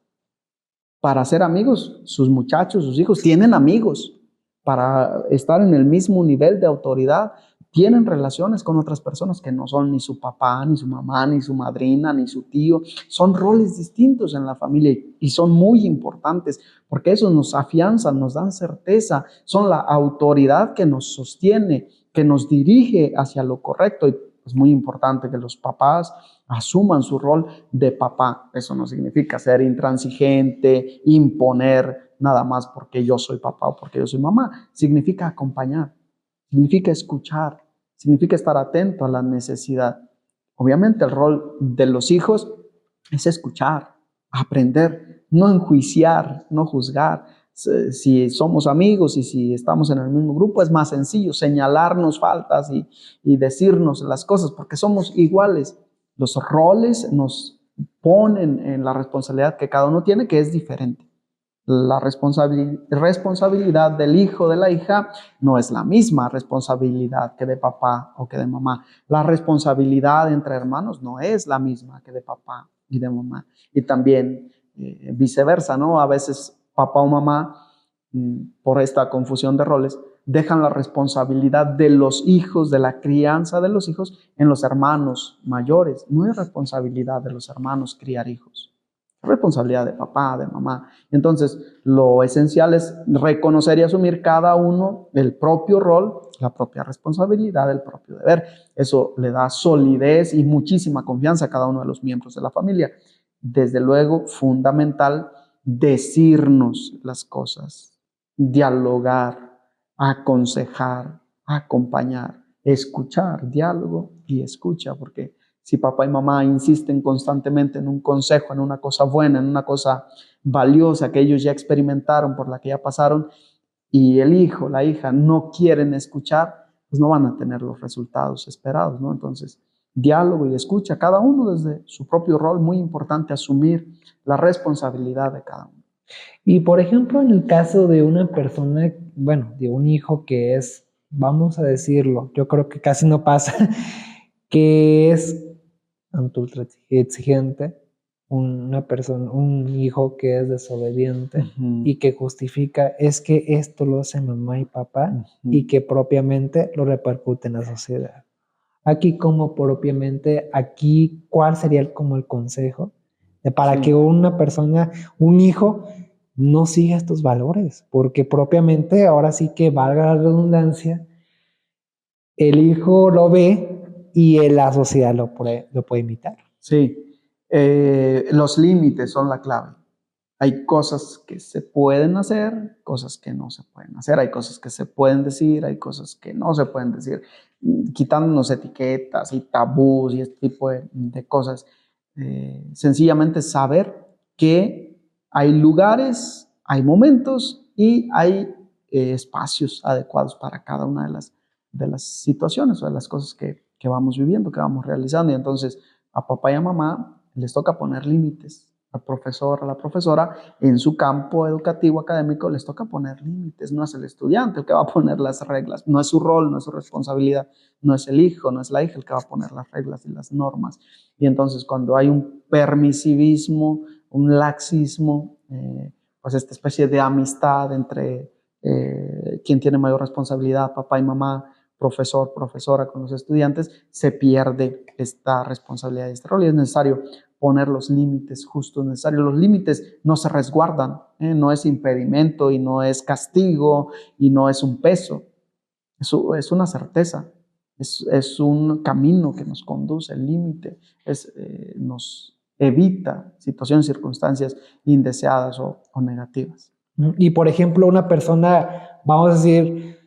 Para ser amigos, sus muchachos, sus hijos tienen amigos. Para estar en el mismo nivel de autoridad, tienen relaciones con otras personas que no son ni su papá, ni su mamá, ni su madrina, ni su tío. Son roles distintos en la familia y son muy importantes porque eso nos afianzan, nos dan certeza, son la autoridad que nos sostiene, que nos dirige hacia lo correcto. Y es muy importante que los papás asuman su rol de papá. Eso no significa ser intransigente, imponer nada más porque yo soy papá o porque yo soy mamá. Significa acompañar, significa escuchar, significa estar atento a la necesidad. Obviamente el rol de los hijos es escuchar, aprender, no enjuiciar, no juzgar. Si somos amigos y si estamos en el mismo grupo, es más sencillo señalarnos faltas y decirnos las cosas porque somos iguales. Los roles nos ponen en la responsabilidad que cada uno tiene, que es diferente. La responsabilidad del hijo, de la hija, no es la misma responsabilidad que de papá o que de mamá. La responsabilidad entre hermanos no es la misma que de papá y de mamá. Y también viceversa, ¿no? A veces papá o mamá por esta confusión de roles, dejan la responsabilidad de los hijos, de la crianza de los hijos, en los hermanos mayores. No es responsabilidad de los hermanos criar hijos, es responsabilidad de papá, de mamá. Entonces, lo esencial es reconocer y asumir cada uno el propio rol, la propia responsabilidad, el propio deber. Eso le da solidez y muchísima confianza a cada uno de los miembros de la familia. Desde luego, fundamental decirnos las cosas, dialogar, aconsejar, acompañar, escuchar, diálogo y escucha, porque si papá y mamá insisten constantemente en un consejo, en una cosa buena, en una cosa valiosa que ellos ya experimentaron, por la que ya pasaron, y el hijo, la hija no quieren escuchar, pues no van a tener los resultados esperados, ¿no? Entonces, diálogo y escucha, cada uno desde su propio rol, muy importante asumir la responsabilidad de cada uno. Y por ejemplo, en el caso de una persona, bueno, de un hijo que es, vamos a decirlo, yo creo que casi no pasa, que es ultra exigente, una persona, un hijo que es desobediente y que justifica es que esto lo hace mamá y papá y que propiamente lo repercute en la sociedad. Aquí como propiamente, aquí, ¿cuál sería como el consejo para que una persona, un hijo, no siga estos valores? Porque propiamente, ahora sí que valga la redundancia, el hijo lo ve y la sociedad lo puede imitar. Sí, los límites son la clave. Hay cosas que se pueden hacer, cosas que no se pueden hacer, hay cosas que se pueden decir, hay cosas que no se pueden decir, quitándonos etiquetas y tabús y este tipo de cosas. Sencillamente saber que hay lugares, hay momentos y hay espacios adecuados para cada una de las situaciones o de las cosas que vamos viviendo, que vamos realizando. Y entonces a papá y a mamá les toca poner límites. Al profesor, a la profesora, en su campo educativo académico les toca poner límites. No es el estudiante el que va a poner las reglas, no es su rol, no es su responsabilidad, no es el hijo, no es la hija el que va a poner las reglas y las normas. Y entonces cuando hay un permisivismo, un laxismo, pues esta especie de amistad entre quien tiene mayor responsabilidad, papá y mamá, profesor, profesora con los estudiantes, se pierde esta responsabilidad y este rol y es necesario poner los límites justos necesarios. Los límites no se resguardan, no es impedimento y no es castigo y no es un peso, es una certeza, es un camino que nos conduce, el límite nos evita situaciones, circunstancias indeseadas o negativas. Y por ejemplo, una persona, vamos a decir,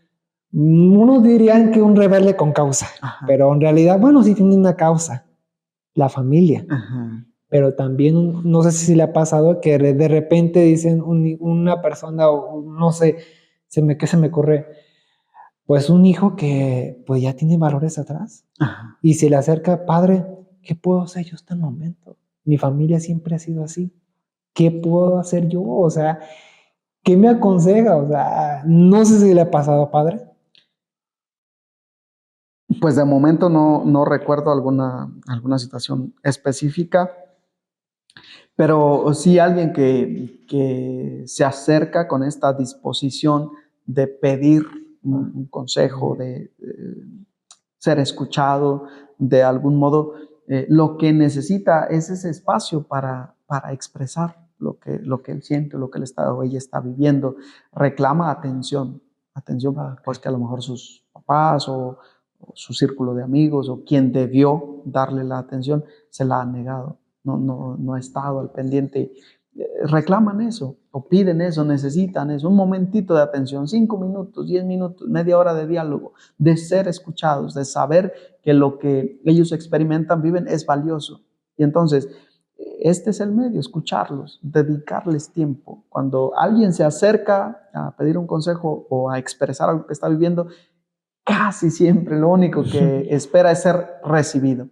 unos dirían que un rebelde con causa, ajá, pero en realidad, bueno, sí tiene una causa, la familia. Ajá. Pero también, no sé si le ha pasado que de repente dicen una persona, o no sé, ¿qué se me ocurre? Pues un hijo que pues ya tiene valores atrás. Ajá. Y se le acerca, padre, ¿qué puedo hacer yo hasta el momento? Mi familia siempre ha sido así. ¿Qué puedo hacer yo? O sea, ¿qué me aconseja? O sea, no sé si le ha pasado, padre. Pues de momento no recuerdo alguna situación específica, pero sí alguien que se acerca con esta disposición de pedir un consejo, de ser escuchado de algún modo, lo que necesita es ese espacio para expresar lo que él siente, lo que él está o ella está viviendo. Reclama atención, pues que a lo mejor sus papás o su círculo de amigos o quien debió darle la atención se la ha negado, no ha estado al pendiente. Reclaman eso o piden eso, necesitan eso, un momentito de atención, 5 minutos, 10 minutos, media hora de diálogo, de ser escuchados, de saber que lo que ellos experimentan, viven, es valioso. Y entonces, este es el medio, escucharlos, dedicarles tiempo. Cuando alguien se acerca a pedir un consejo o a expresar algo que está viviendo, casi siempre lo único que espera es ser recibido.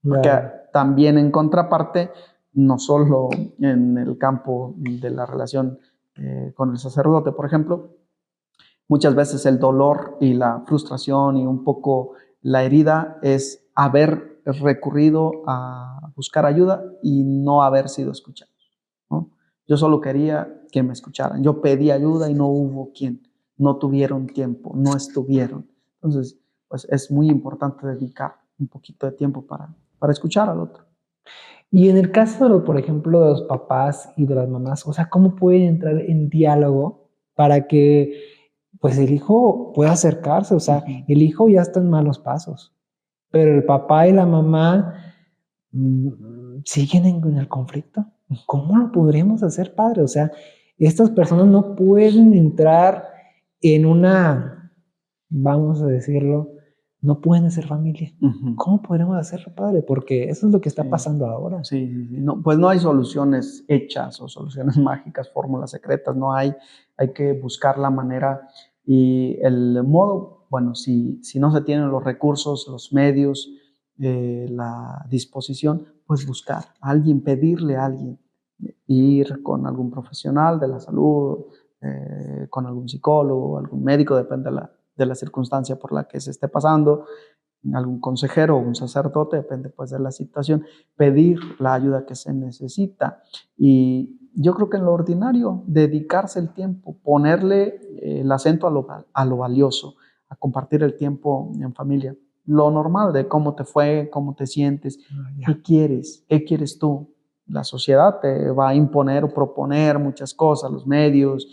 Porque también en contraparte, no solo en el campo de la relación con el sacerdote, por ejemplo, muchas veces el dolor y la frustración y un poco la herida es haber recurrido a buscar ayuda y no haber sido escuchados, ¿no? Yo solo quería que me escucharan. Yo pedí ayuda y no hubo quien. No tuvieron tiempo, no estuvieron. Entonces, pues es muy importante dedicar un poquito de tiempo para escuchar al otro. Y en el caso, por ejemplo, de los papás y de las mamás, o sea, ¿cómo pueden entrar en diálogo para que, pues, el hijo pueda acercarse? O sea, el hijo ya está en malos pasos, pero el papá y la mamá siguen en el conflicto. ¿Cómo lo podremos hacer, padre? O sea, estas personas no pueden entrar en una, vamos a decirlo, no pueden hacer familia. Ujú. ¿Cómo podremos hacerlo, padre? Porque eso es lo que está Sí. pasando ahora. Sí, sí, sí. No, pues no hay soluciones hechas o soluciones mágicas, fórmulas secretas, no hay. Hay que buscar la manera y el modo, bueno, si no se tienen los recursos, los medios, la disposición, pues buscar a alguien, pedirle a alguien, ir con algún profesional de la salud, con algún psicólogo, algún médico, depende de la circunstancia por la que se esté pasando, algún consejero o un sacerdote, depende pues de la situación, pedir la ayuda que se necesita. Y yo creo que en lo ordinario, dedicarse el tiempo, ponerle el acento a lo valioso, a compartir el tiempo en familia. Lo normal de cómo te fue, cómo te sientes, qué quieres tú. La sociedad te va a imponer o proponer muchas cosas, los medios,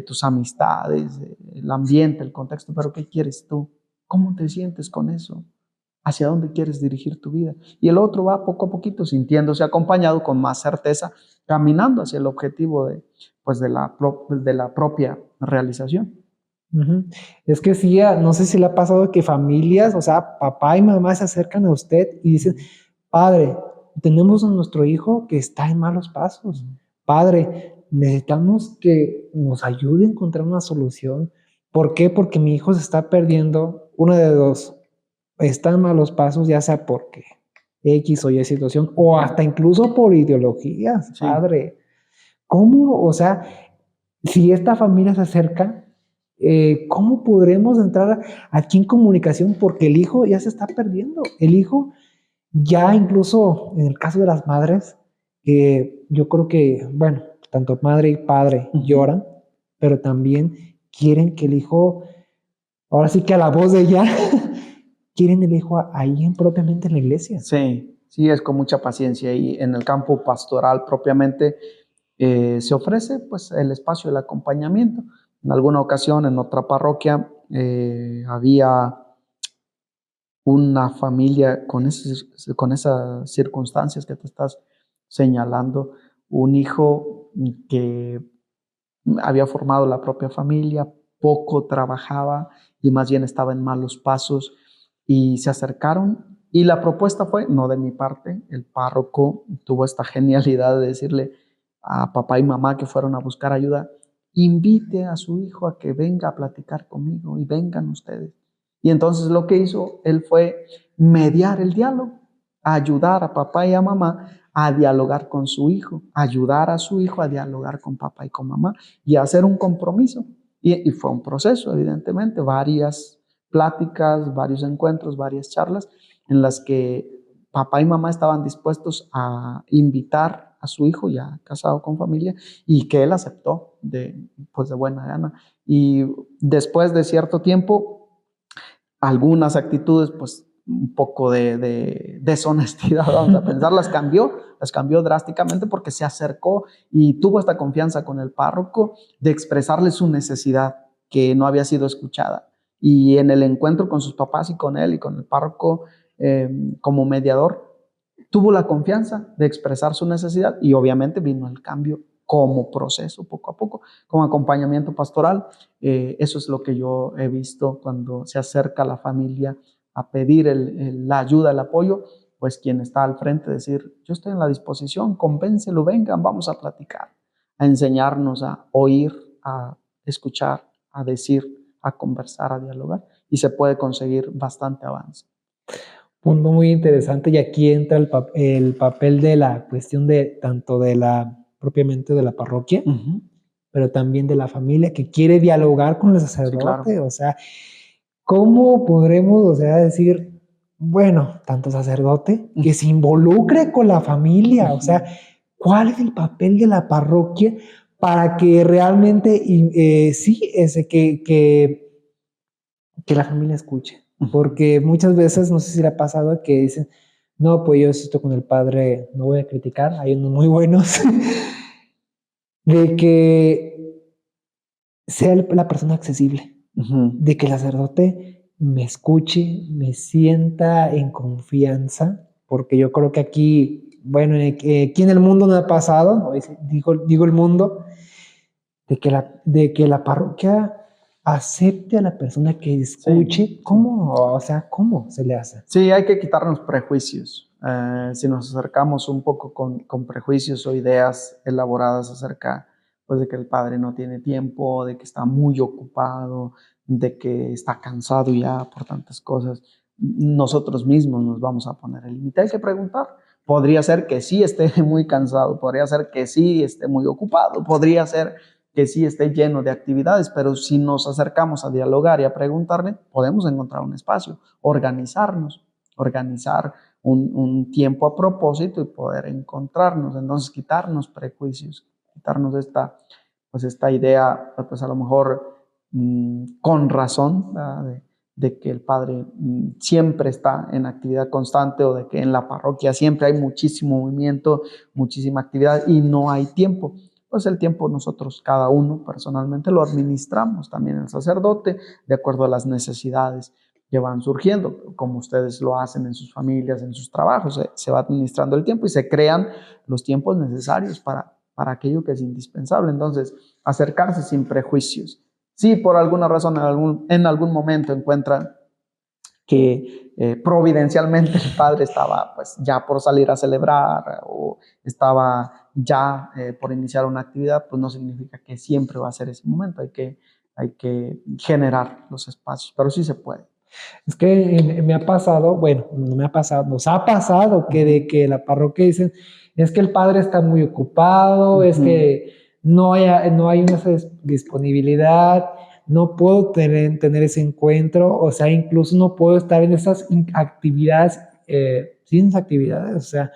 tus amistades, el ambiente, el contexto, pero ¿qué quieres tú? ¿Cómo te sientes con eso? ¿Hacia dónde quieres dirigir tu vida? Y el otro va poco a poquito sintiéndose acompañado con más certeza, caminando hacia el objetivo pues de la propia realización. Ujú. Es que sí, no sé si le ha pasado que familias, o sea, papá y mamá se acercan a usted y dicen, padre, tenemos a nuestro hijo que está en malos pasos. Padre, necesitamos que nos ayude a encontrar una solución. ¿Por qué? Porque mi hijo se está perdiendo, una de dos, está en malos pasos, ya sea porque X o Y situación, o hasta incluso por ideologías, Sí, padre. ¿Cómo? O sea, si esta familia se acerca, ¿cómo podremos entrar aquí en comunicación? Porque el hijo ya se está perdiendo. El hijo ya incluso en el caso de las madres, yo creo que, bueno, tanto madre y padre lloran, pero también quieren que el hijo, ahora sí que a la voz de ella, quieren el hijo ahí propiamente en la iglesia. sí, sí, es con mucha paciencia y en el campo pastoral propiamente se ofrece pues el espacio del acompañamiento. En alguna ocasión en otra parroquia había una familia con esas circunstancias que te estás señalando, un hijo que había formado la propia familia, poco trabajaba y más bien estaba en malos pasos y se acercaron y la propuesta fue, no de mi parte, el párroco tuvo esta genialidad de decirle a papá y mamá que fueron a buscar ayuda, invite a su hijo a que venga a platicar conmigo y vengan ustedes. Y entonces lo que hizo él fue mediar el diálogo, ayudar a papá y a mamá a dialogar con su hijo, ayudar a su hijo a dialogar con papá y con mamá y hacer un compromiso. Y fue un proceso, evidentemente, varias pláticas, varios encuentros, varias charlas en las que papá y mamá estaban dispuestos a invitar a su hijo ya casado con familia y que él aceptó pues de buena gana. Y después de cierto tiempo, algunas actitudes, pues un poco de deshonestidad, vamos a pensar, las cambió drásticamente porque se acercó y tuvo esta confianza con el párroco de expresarle su necesidad que no había sido escuchada. Y en el encuentro con sus papás y con él y con el párroco como mediador, tuvo la confianza de expresar su necesidad y obviamente vino el cambio como proceso, poco a poco, con acompañamiento pastoral. Eso es lo que yo he visto cuando se acerca la familia a pedir la ayuda, el apoyo, pues quien está al frente decir, yo estoy en la disposición, convéncelo, vengan, vamos a platicar, a enseñarnos a oír, a escuchar, a decir, a conversar, a dialogar, y se puede conseguir bastante avance. Punto muy interesante y aquí entra el papel de la cuestión de tanto de la propiamente de la parroquia, pero también de la familia que quiere dialogar con el Sí, claro. sacerdote, o sea, ¿cómo podremos, o sea, decir, bueno, tanto sacerdote que se involucre con la familia? O sea, ¿cuál es el papel de la parroquia para que realmente, sí, que la familia escuche? Ujú. Porque muchas veces, no sé si le ha pasado que dicen, no, pues yo estoy con el padre, no voy a criticar, hay unos muy buenos, de que sea la persona accesible, Ujú. de que el sacerdote me escuche, me sienta en confianza, porque yo creo que aquí, bueno, aquí en el mundo no ha pasado, ¿no? Digo el mundo, de que la parroquia acepte a la persona que Sí, escuche. sí. ¿Cómo? O sea, ¿cómo se le hace? Sí, hay que quitarnos prejuicios. Si nos acercamos un poco con prejuicios o ideas elaboradas acerca, pues, de que el padre no tiene tiempo, de que está muy ocupado, de que está cansado ya por tantas cosas, nosotros mismos nos vamos a poner el límite. Hay que preguntar. Podría ser que sí esté muy cansado, podría ser que sí esté muy ocupado, podría ser que sí esté lleno de actividades, pero si nos acercamos a dialogar y a preguntarle, podemos encontrar un espacio, organizar un tiempo a propósito y poder encontrarnos. Entonces, quitarnos prejuicios, quitarnos pues esta idea, pues a lo mejor con razón, de que el padre siempre está en actividad constante o de que en la parroquia siempre hay muchísimo movimiento, muchísima actividad y no hay tiempo. Pues el tiempo nosotros, cada uno personalmente, lo administramos, también el sacerdote, de acuerdo a las necesidades que van surgiendo, como ustedes lo hacen en sus familias, en sus trabajos. Se va administrando el tiempo y se crean los tiempos necesarios para aquello que es indispensable. Entonces, acercarse sin prejuicios. Si por alguna razón en algún momento encuentran que providencialmente el padre estaba pues ya por salir a celebrar o estaba ya por iniciar una actividad, pues no significa que siempre va a ser ese momento. Hay que generar los espacios, pero sí se puede. Es que me ha pasado, bueno, no me ha pasado, nos ha pasado que Ujú, de que la parroquia dicen, es que el padre está muy ocupado, es ujú, que no hay una disponibilidad, no puedo tener ese encuentro, o sea, incluso no puedo estar en esas actividades, sin esas actividades, o sea,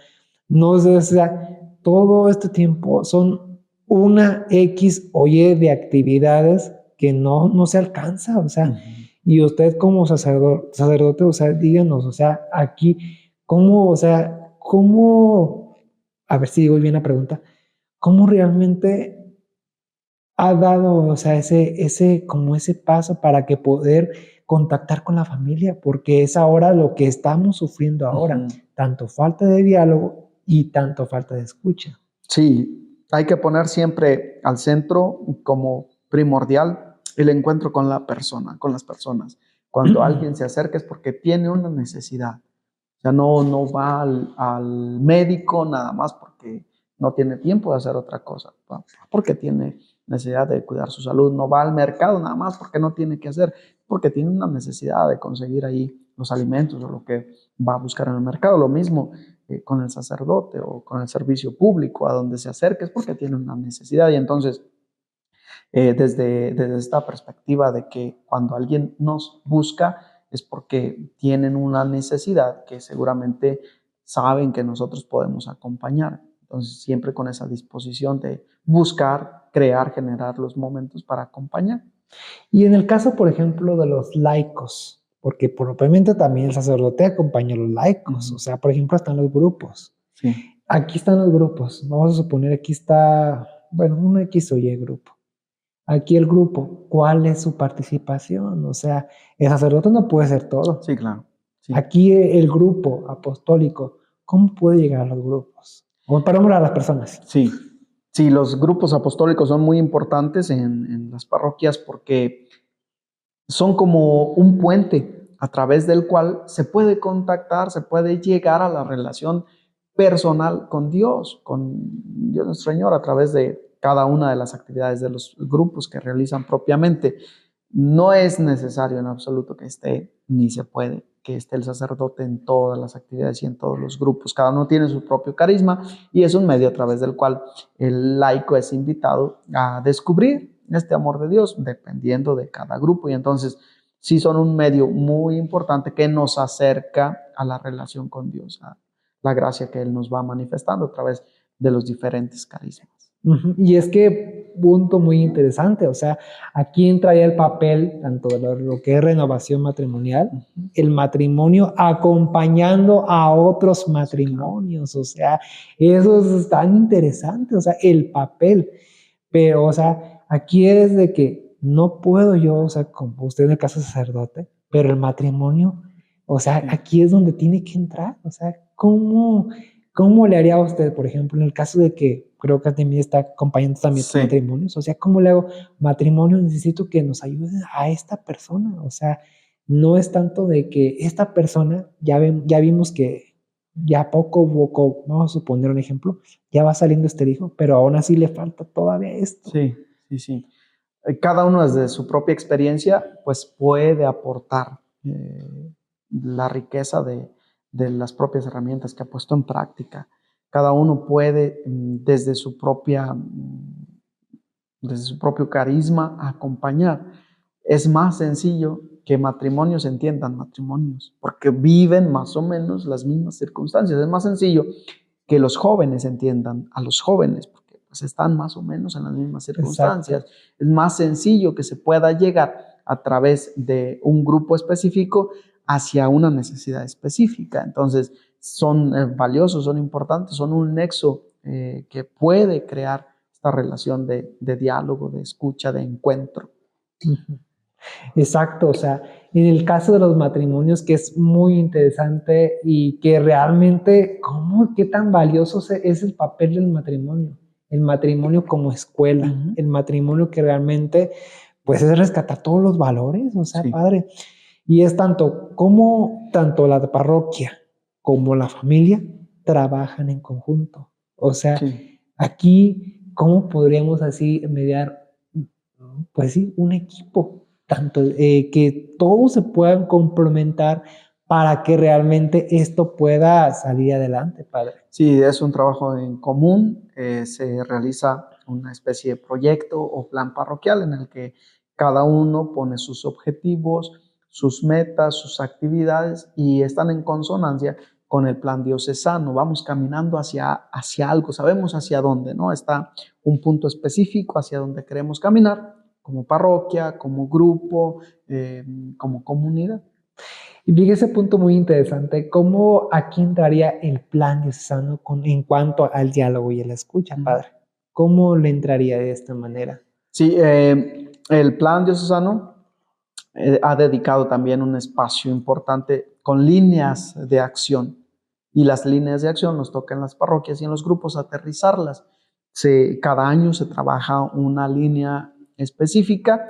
no sé, o sea, todo este tiempo son una X o Y de actividades que no se alcanza, o sea, ujú. y usted como sacerdote, o sea, díganos, o sea, aquí, ¿cómo, o sea, cómo, a ver si digo bien la pregunta, cómo realmente ha dado, o sea, como ese paso para que poder contactar con la familia? Porque es ahora lo que estamos sufriendo ahora, Ujú. tanto falta de diálogo y tanto falta de escucha. Sí, hay que poner siempre al centro como primordial el encuentro con la persona, con las personas. Cuando alguien se acerca es porque tiene una necesidad. O sea, no va al médico nada más porque no tiene tiempo de hacer otra cosa, va porque tiene necesidad de cuidar su salud. No va al mercado nada más porque no tiene que hacer, porque tiene una necesidad de conseguir ahí los alimentos o lo que va a buscar en el mercado. Lo mismo con el sacerdote o con el servicio público a donde se acerque es porque tiene una necesidad. Y entonces, desde esta perspectiva de que cuando alguien nos busca es porque tienen una necesidad que seguramente saben que nosotros podemos acompañar. Entonces, siempre con esa disposición de buscar, crear, generar los momentos para acompañar. Y en el caso, por ejemplo, de los laicos, porque probablemente también el sacerdote acompaña a los laicos, o Ujú. sea, por ejemplo, están los grupos. Sí. Aquí están los grupos, vamos a suponer aquí está, bueno, un X o Y grupo. Aquí el grupo, ¿cuál es su participación? O sea, el sacerdote no puede ser todo. Sí, claro. Sí. Aquí el grupo apostólico, ¿cómo puede llegar a los grupos? O para a las personas. Sí, sí, los grupos apostólicos son muy importantes en las parroquias porque son como un puente a través del cual se puede contactar, se puede llegar a la relación personal con Dios nuestro Señor a través de cada una de las actividades de los grupos que realizan propiamente. No es necesario en absoluto que esté, ni se puede, que esté el sacerdote en todas las actividades y en todos los grupos. Cada uno tiene su propio carisma y es un medio a través del cual el laico es invitado a descubrir este amor de Dios dependiendo de cada grupo. Y entonces sí son un medio muy importante que nos acerca a la relación con Dios, a la gracia que Él nos va manifestando a través de los diferentes carismas. Y es que, punto muy interesante, o sea, aquí entraría el papel tanto de lo que es renovación matrimonial, el matrimonio acompañando a otros matrimonios, o sea, eso es tan interesante, o sea, el papel, pero, o sea, aquí es de que no puedo yo, o sea, como usted en el caso de sacerdote, pero el matrimonio, o sea, aquí es donde tiene que entrar, o sea, ¿cómo le haría a usted, por ejemplo, en el caso de que creo que también está acompañando también tus matrimonios? O sea, ¿cómo le hago matrimonio? Necesito que nos ayude a esta persona. O sea, no es tanto de que esta persona, ya vimos que ya poco a poco, vamos a suponer un ejemplo, ya va saliendo este hijo, pero aún así le falta todavía esto. Sí, sí, sí. Cada uno desde su propia experiencia, pues puede aportar la riqueza de las propias herramientas que ha puesto en práctica. Cada uno puede desde su propio carisma acompañar. Es más sencillo que matrimonios entiendan matrimonios, porque viven más o menos las mismas circunstancias. Es más sencillo que los jóvenes entiendan a los jóvenes, porque pues, están más o menos en las mismas circunstancias. Exacto. Es más sencillo que se pueda llegar a través de un grupo específico hacia una necesidad específica. Entonces, son valiosos, son importantes, son un nexo que puede crear esta relación de diálogo, de escucha, de encuentro. Exacto, o sea, en el caso de los matrimonios, que es muy interesante y que realmente, qué tan valioso es el papel del matrimonio? El matrimonio como escuela, el matrimonio que realmente, pues es rescatar todos los valores, o sea, Sí. padre. Y es tanto la parroquia como la familia trabajan en conjunto. O sea, Sí. aquí, ¿cómo podríamos así mediar, pues sí, un equipo? Tanto que todos se puedan complementar para que realmente esto pueda salir adelante, padre. Sí, es un trabajo en común. Se realiza una especie de proyecto o plan parroquial en el que cada uno pone sus objetivos, sus metas, sus actividades y están en consonancia con el plan diocesano. Vamos caminando hacia algo, sabemos hacia dónde, ¿no? Está un punto específico hacia donde queremos caminar como parroquia, como grupo, como comunidad. Y vi ese punto muy interesante, cómo aquí entraría el plan diocesano en cuanto al diálogo y a la escucha, padre. ¿Cómo le entraría de esta manera? Sí, el plan diocesano ha dedicado también un espacio importante con líneas de acción. Y las líneas de acción nos toca en las parroquias y en los grupos aterrizarlas. Cada año se trabaja una línea específica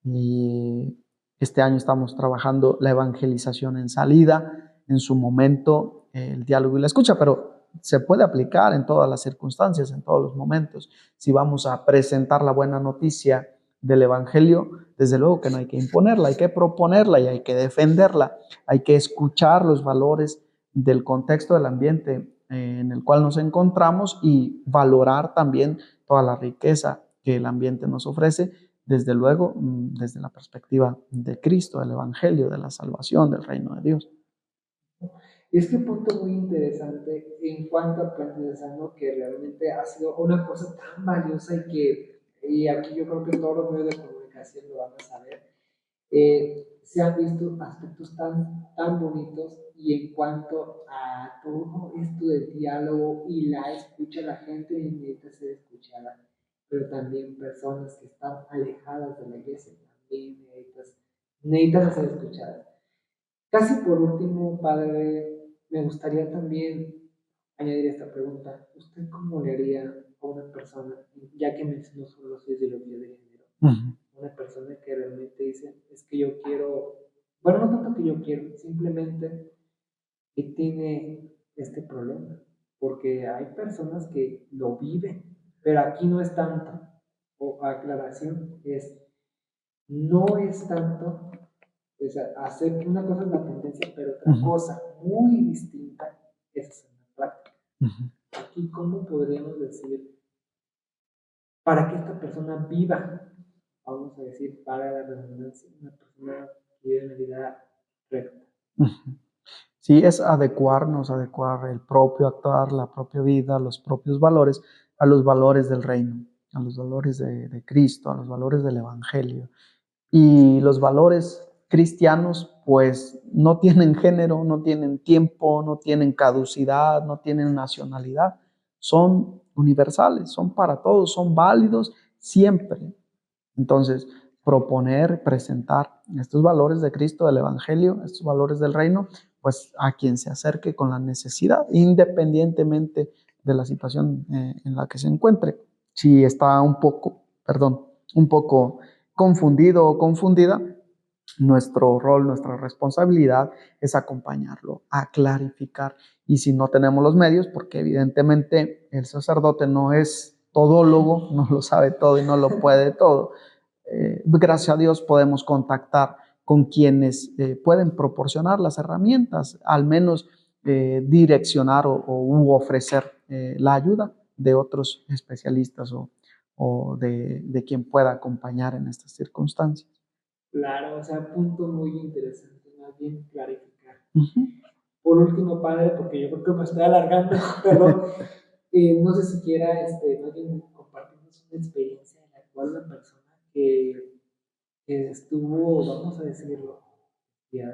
y este año estamos trabajando la evangelización en salida, en su momento el diálogo y la escucha, pero se puede aplicar en todas las circunstancias, en todos los momentos. Si vamos a presentar la buena noticia del Evangelio, desde luego que no hay que imponerla, hay que proponerla y hay que defenderla, hay que escuchar los valores del contexto del ambiente en el cual nos encontramos y valorar también toda la riqueza que el ambiente nos ofrece, desde luego desde la perspectiva de Cristo, del Evangelio, de la salvación, del reino de Dios. Este punto muy interesante en cuanto a Plantidesano, que realmente ha sido una cosa tan valiosa y aquí yo creo que todos los medios de comunicación lo van a saber, se han visto aspectos tan bonitos y en cuanto a todo esto del diálogo y la escucha, la gente necesita ser escuchada, pero también personas que están alejadas de la iglesia también necesitan ser escuchadas. Casi por último, padre, me gustaría también añadir esta pregunta. ¿Usted cómo le haría a una persona, ya que mencionó solo las ideologías de género, una persona que realmente dice, es que yo quiero, bueno, no tanto que yo quiero, simplemente que tiene este problema? Porque hay personas que lo viven, pero aquí no es tanto, o aclaración, no es tanto, o sea, hacer una cosa es la tendencia, pero otra cosa muy distinta es hacer la práctica. Aquí, ¿cómo podríamos decir para que esta persona viva? Vamos a decir, para la redundancia, una persona que vive una vida recta. Sí, es adecuarnos, adecuar el propio actuar, la propia vida, los propios valores a los valores del reino, a los valores de Cristo, a los valores del Evangelio. Y los valores cristianos pues no tienen género, no tienen tiempo, no tienen caducidad, no tienen nacionalidad. Son universales, son para todos, son válidos siempre. Entonces, proponer, presentar estos valores de Cristo, del Evangelio, estos valores del reino, pues a quien se acerque con la necesidad, independientemente de la situación en la que se encuentre. Si está un poco confundido o confundida, nuestro rol, nuestra responsabilidad es acompañarlo, a clarificar. Y si no tenemos los medios, porque evidentemente el sacerdote no es todólogo, no lo sabe todo y no lo puede todo, gracias a Dios podemos contactar con quienes pueden proporcionar las herramientas, al menos direccionar u ofrecer la ayuda de otros especialistas o de quien pueda acompañar en estas circunstancias. Claro, o sea, punto muy interesante, más bien clarificar. Por último, padre, porque yo creo que me estoy alargando, perdón, no sé si quiera más bien compartirnos una experiencia en la cual una persona que estuvo, vamos a decirlo, ya,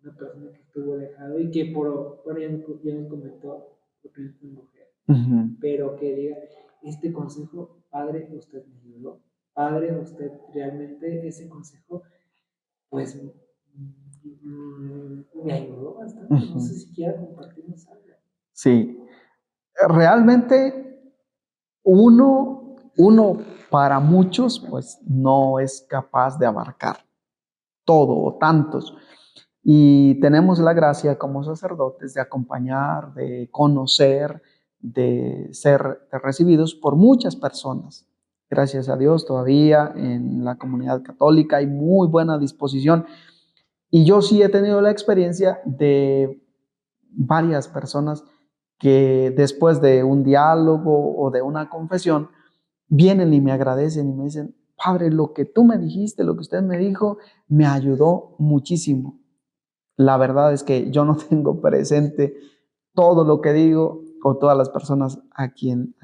una persona que estuvo alejado y que bueno, ya nos comentó lo que es una mujer, pero que diga, este consejo, padre, usted me ayudó, padre, usted realmente ese consejo pues me ayudó bastante. No sé si quiera compartirnos algo. Sí, realmente uno para muchos pues no es capaz de abarcar todo o tantos. Y tenemos la gracia como sacerdotes de acompañar, de conocer, de ser recibidos por muchas personas. Gracias a Dios todavía en la comunidad católica hay muy buena disposición. Y yo sí he tenido la experiencia de varias personas que después de un diálogo o de una confesión vienen y me agradecen y me dicen, Padre, lo que tú me dijiste, lo que usted me dijo, me ayudó muchísimo. La verdad es que yo no tengo presente todo lo que digo o todas las personas a quien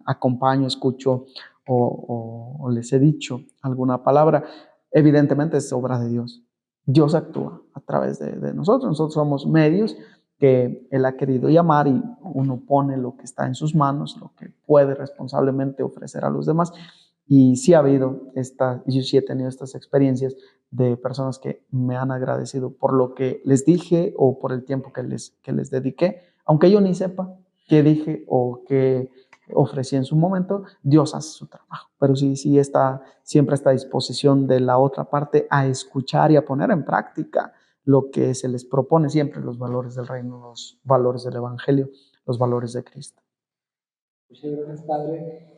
acompaño, escucho o les he dicho alguna palabra. Evidentemente es obra de Dios. Dios actúa a través de nosotros. Nosotros somos medios que Él ha querido llamar y uno pone lo que está en sus manos, lo que puede responsablemente ofrecer a los demás. Y sí ha habido yo sí he tenido estas experiencias de personas que me han agradecido por lo que les dije o por el tiempo que les dediqué, aunque yo ni sepa qué dije o qué ofrecí en su momento, Dios hace su trabajo. Pero sí está siempre a esta disposición de la otra parte a escuchar y a poner en práctica lo que se les propone siempre, los valores del reino, los valores del evangelio, los valores de Cristo. Muchas gracias, padre.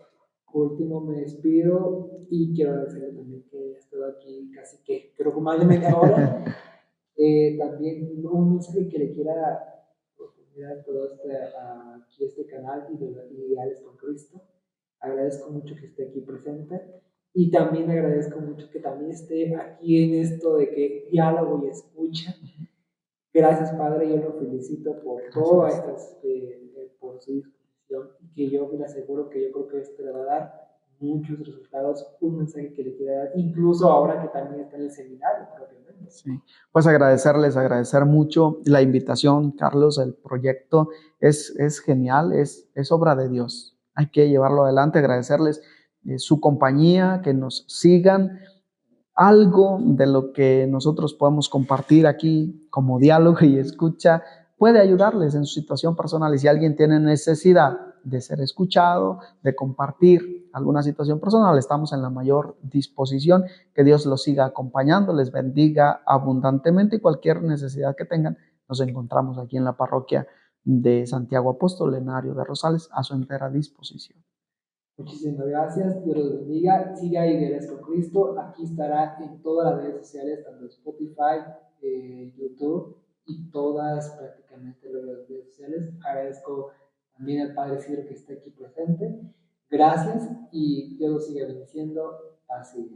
Por último, me despido y quiero agradecerle también que haya estado aquí casi que, creo que más de media hora. También un mensaje que le quiera oportunidad a todo aquí este canal y de Ideales con Cristo. Agradezco mucho que esté aquí presente y también agradezco mucho que también esté aquí en esto de que diálogo y escucha. Gracias, Padre, yo lo felicito por todas estas, por su disposición y que yo le aseguro que yo creo que esto le va a dar muchos resultados, un mensaje que le quiera dar, incluso ahora que también está en el seminario propiamente. Sí, pues agradecer mucho la invitación, Carlos, el proyecto es genial, es obra de Dios. Hay que llevarlo adelante, agradecerles su compañía, que nos sigan, algo de lo que nosotros podemos compartir aquí como diálogo y escucha puede ayudarles en su situación personal. Y si alguien tiene necesidad de ser escuchado, de compartir alguna situación personal, estamos en la mayor disposición. Que Dios los siga acompañando, les bendiga abundantemente y cualquier necesidad que tengan, nos encontramos aquí en la parroquia de Santiago Apóstol Lenario de Rosales a su entera disposición. Muchísimas gracias, Dios los bendiga. Siga Ideas con Cristo. Aquí estará en todas las redes sociales, tanto Spotify, YouTube y todas prácticamente las redes sociales. Agradezco también al Padre Isidro que está aquí presente. Gracias y Dios los siga bendiciendo. Así.